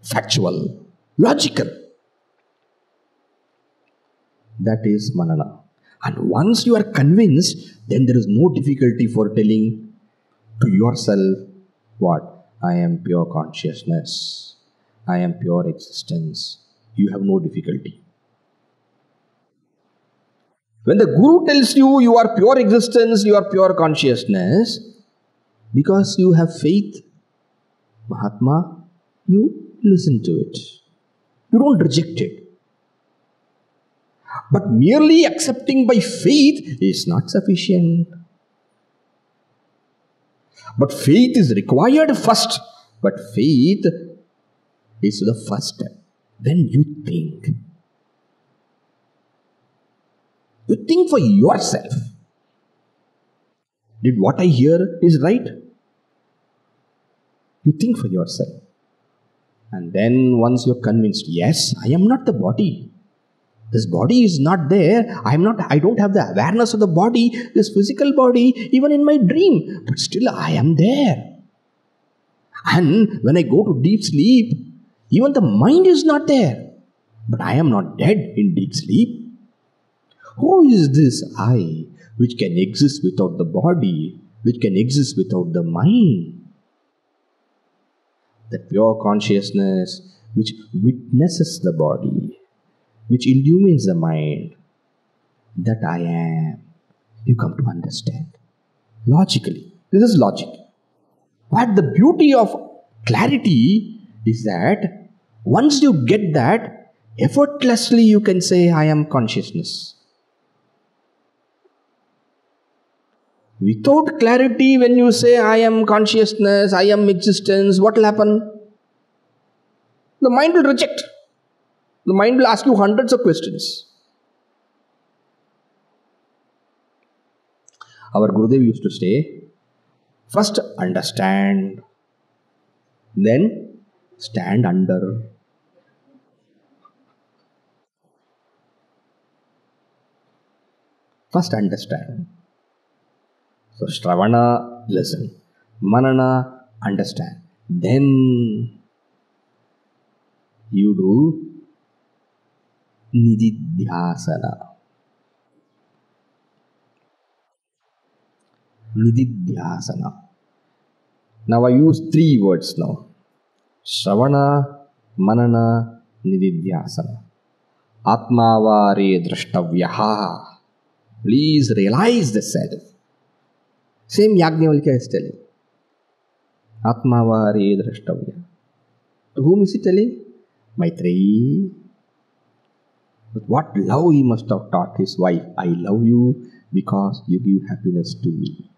factual, logical. That is Manana. And once you are convinced, then there is no difficulty for telling to yourself, what? I am pure consciousness. I am pure existence. You have no difficulty. When the Guru tells you you are pure existence, you are pure consciousness, because you have faith, Mahatma, you listen to it. You don't reject it. But merely accepting by faith is not sufficient. But faith is required first. But faith is the first step. Then you think. You think for yourself. Did what I hear is right? You think for yourself. And then once you're convinced, yes, I am not the body. This body is not there. I don't have the awareness of the body, this physical body, even in my dream. But still I am there. And when I go to deep sleep, even the mind is not there. But I am not dead in deep sleep. Who is this I which can exist without the body, which can exist without the mind? That pure consciousness which witnesses the body, which illumines the mind, that I am. You come to understand. Logically. This is logic. But the beauty of clarity is that once you get that, effortlessly you can say, I am consciousness. Without clarity, when you say, I am consciousness, I am existence, what will happen? The mind will reject. The mind will ask you hundreds of questions. Our Gurudev used to say, first understand, then stand under. First understand. So Shravana, listen. Manana, understand. Then you do Nididhyasana. Nididhyasana. Now I use three words now. Shravana, Manana, Nididhyasana. Atmavare drashtavyaha. Please realize the self. Same Yajnavalkya is telling. Atmavare drashtavya. To whom is he telling? Maitreyi. With what love he must have taught his wife. I love you because you give happiness to me.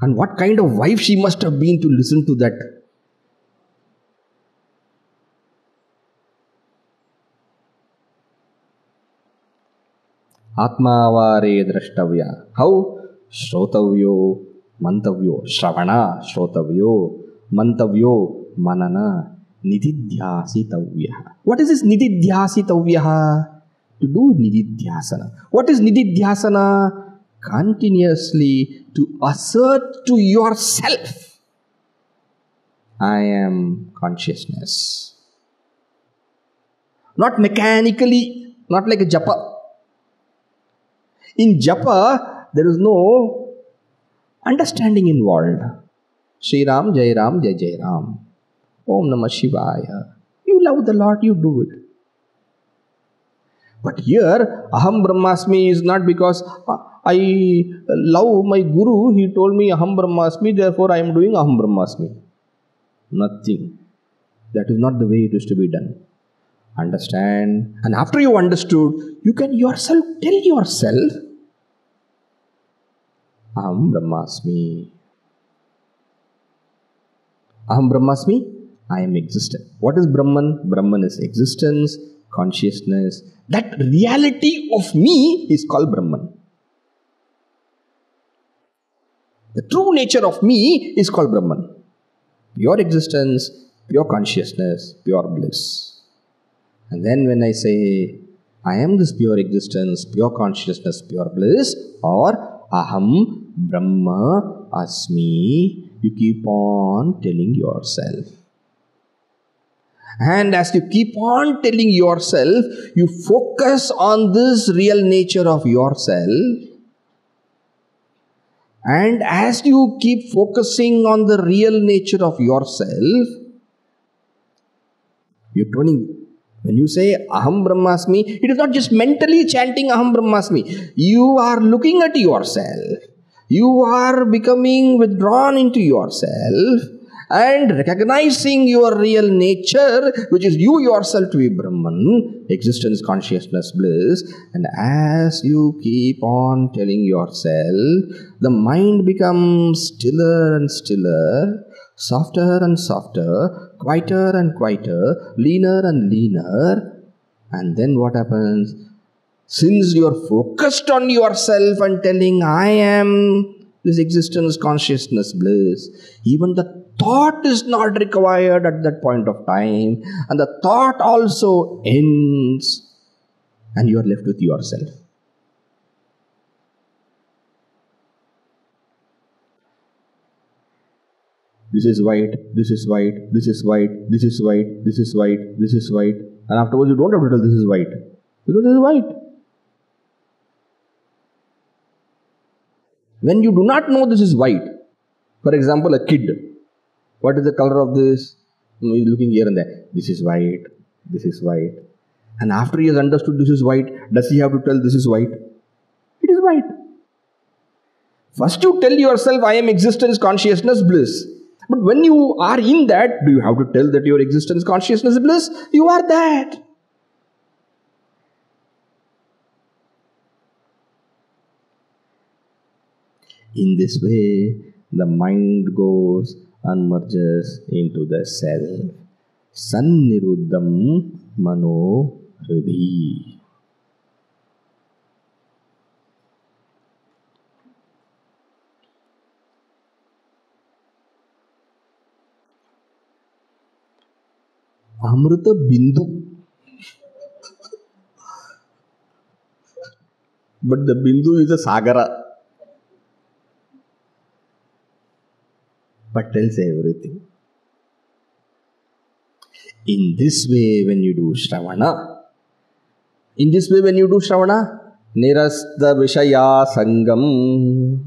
And what kind of wife she must have been to listen to that. Atmavare drashtavya. How? Shrotavyo, mantavyo. Shravana, shrotavyo, mantavyo, manana, nididhyasitavya. What is this nididhyasitavya? To do nididhyasana. What is nididhyasana? Continuously to assert to yourself, I am consciousness. Not mechanically, not like a japa. In japa, there is no understanding involved. Shri Ram, Jai Ram, Jai Jai Ram. Om Namah Shivaya. You love the Lord, you do it. But here, Aham Brahmasmi is not because I love my Guru, he told me Aham Brahmasmi, therefore I am doing Aham Brahmasmi. Nothing. That is not the way it is to be done. Understand. And after you understood, you can yourself tell yourself, Aham Brahmasmi. Aham Brahmasmi, I am existent. What is Brahman? Brahman is existence, consciousness. That reality of me is called Brahman. The true nature of me is called Brahman. Pure existence, pure consciousness, pure bliss. And then when I say, I am this pure existence, pure consciousness, pure bliss, or Aham Brahma Asmi, you keep on telling yourself. And as you keep on telling yourself, you focus on this real nature of yourself. And as you keep focusing on the real nature of yourself, you're turning. When you say Aham Brahmasmi, it is not just mentally chanting Aham Brahmasmi. You are looking at yourself. You are becoming withdrawn into yourself and recognizing your real nature, which is you yourself to be Brahman, existence, consciousness, bliss. And as you keep on telling yourself, the mind becomes stiller and stiller, softer and softer, quieter and quieter, leaner and leaner. And then what happens? Since you are focused on yourself and telling, I am this existence, consciousness, bliss, even the thought is not required at that point of time, and the thought also ends, and you are left with yourself. This is white, this is white, this is white, this is white, this is white, this is white, and afterwards you don't have to tell this is white, because this is white. When you do not know this is white, for example, a kid, what is the color of this? He is looking here and there. This is white, this is white. And after he has understood this is white, does he have to tell this is white? It is white. First you tell yourself, I am existence, consciousness, bliss. But when you are in that, do you have to tell that your existence, consciousness, bliss? You are that. In this way, the mind goes and merges into the self. Sanniruddham mano hridi. Amrita Bindu. But the Bindu is a Sagara. But tells everything. In this way, when you do Shravana, In this way, when you do Shravana, Nirasta Vishaya Sangam,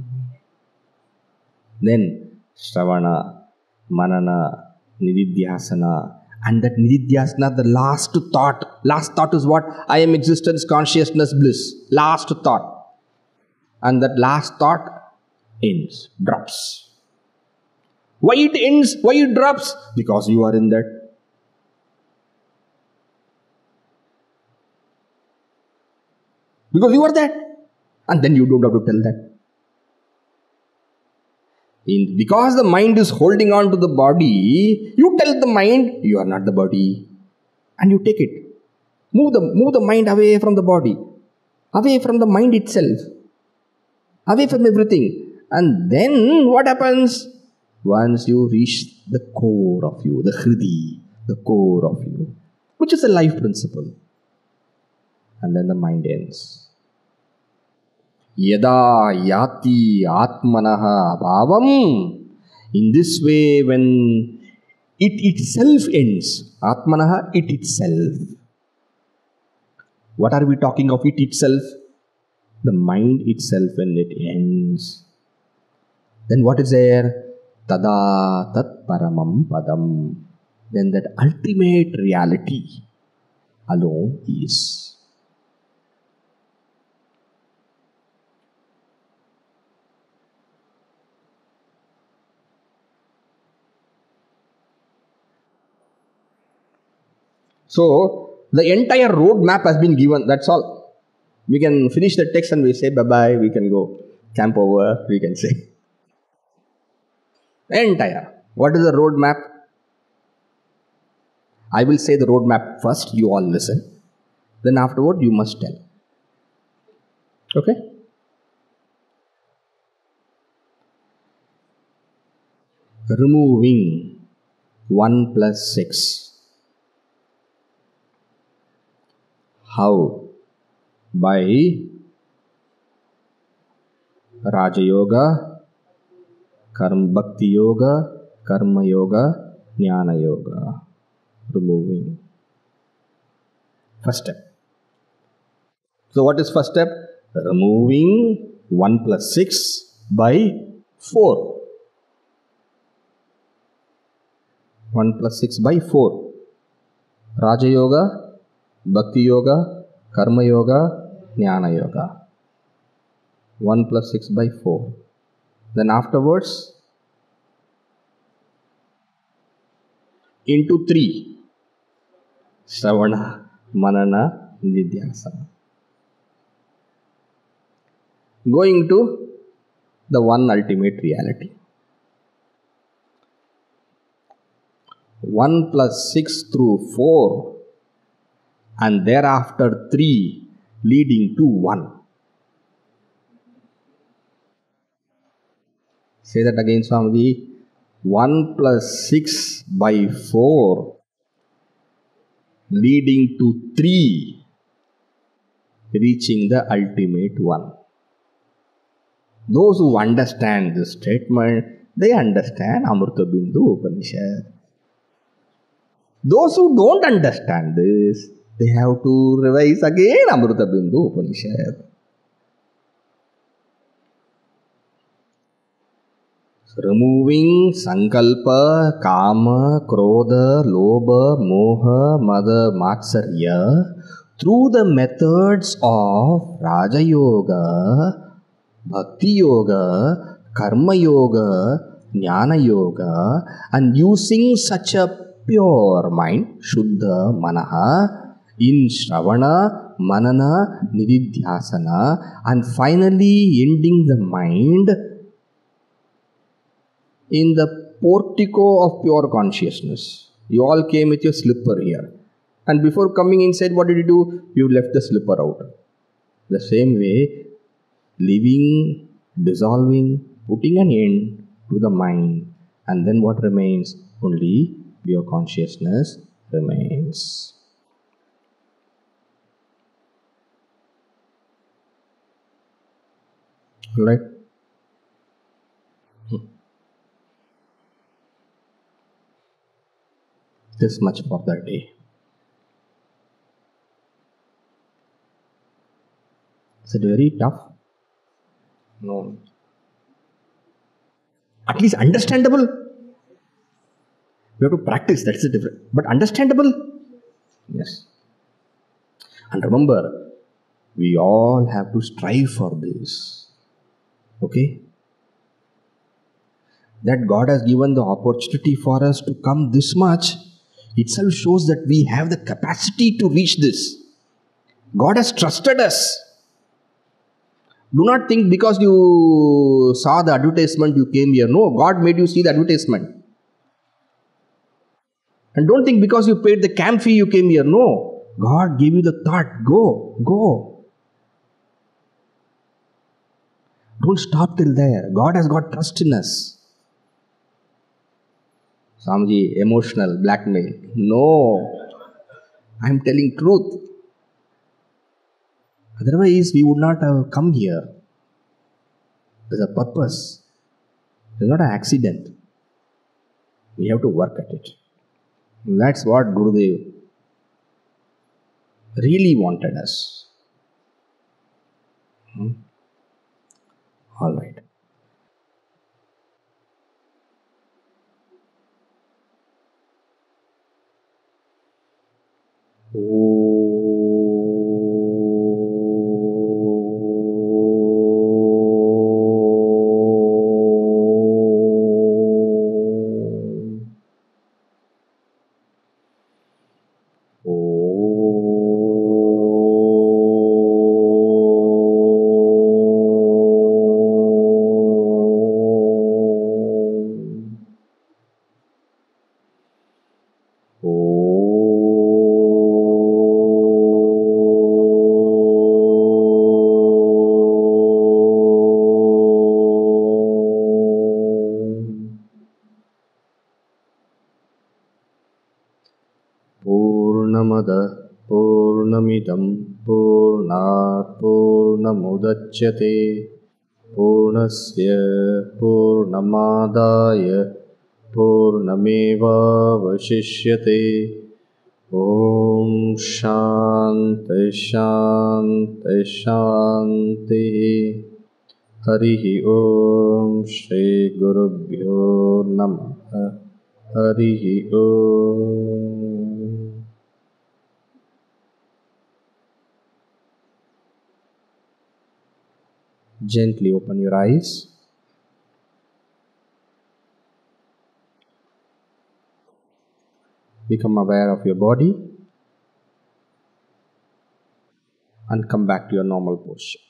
then Shravana, Manana, Nididhyasana, and that Nididhyasana, the last thought is what? I am existence, consciousness, bliss. Last thought. And that last thought ends, drops. Why it ends? Why it drops? Because you are in that. Because you are that. And then you don't have to tell that. Because the mind is holding on to the body, you tell the mind, you are not the body. And you take it. Move the mind away from the body. Away from the mind itself. Away from everything. And then what happens? Once you reach the core of you, the Hridi, the core of you, which is a life principle. And then the mind ends. Yada yati atmanaha bhavam. In this way, when it itself ends, atmanaha, it itself. What are we talking of it itself? The mind itself when it ends. Then what is there? Tada tat paramam padam. Then that ultimate reality alone is. So, the entire road map has been given, that's all. We can finish the text and we say bye-bye, we can go camp over, we can say. Entire. What is the road map? I will say the road map first, you all listen. Then afterward, you must tell. Okay? Removing 1 plus 6. How? By Raja Yoga, Bhakti Yoga, Karma Yoga, Jnana Yoga. Removing. First step. So what is first step? Removing 1 plus 6 by 4. 1 plus 6 by 4. Raja Yoga, Bhakti Yoga, Karma Yoga, Jnana Yoga. 1 plus 6 by 4. Then afterwards, into 3. Shravana, Manana, Nididhyasana. Going to the one ultimate reality. 1 plus 6 through 4 and thereafter 3 leading to 1. Say that again, Swamiji. 1 plus 6 by 4 leading to 3 reaching the ultimate 1. Those who understand this statement, they understand Amrita Bindu Upanishad. Those who don't understand this, they have to revise again Amrita Bindu Upanishad. So, removing Sankalpa, Kama, Krodha, Lobha, Moha, Mada, Matsarya through the methods of Raja Yoga, Bhakti Yoga, Karma Yoga, Jnana Yoga, and using such a pure mind, Shuddha Manaha, in Shravana, Manana, Nididhyasana, and finally ending the mind in the portico of pure consciousness. You all came with your slipper here. And before coming inside, what did you do? You left the slipper out. The same way, living, dissolving, putting an end to the mind, and then what remains? Only pure consciousness remains. Right? This much for that day. Is it very tough? No. At least understandable. We have to practice, that's the difference. But understandable? Yes. And remember, we all have to strive for this. Okay? That God has given the opportunity for us to come this much itself shows that we have the capacity to reach this. God has trusted us. Do not think because you saw the advertisement you came here. No, God made you see the advertisement. And don't think because you paid the camp fee you came here. No, God gave you the thought. Go. Don't stop till there. God has got trust in us. Swamiji, emotional, blackmail. No, I am telling truth. Otherwise, we would not have come here. There's a purpose. It's not an accident. We have to work at it. That's what Gurudev really wanted us. All right. Purnamada Purnamidam Purnat Purnamudachyate Purnasya Purnamadaya Purnameva Vashishyate Om Shanti Shanti Shanti Harihi Om Shri Gurubhyo Namaha Harihi Om. Gently open your eyes. Become aware of your body and come back to your normal posture.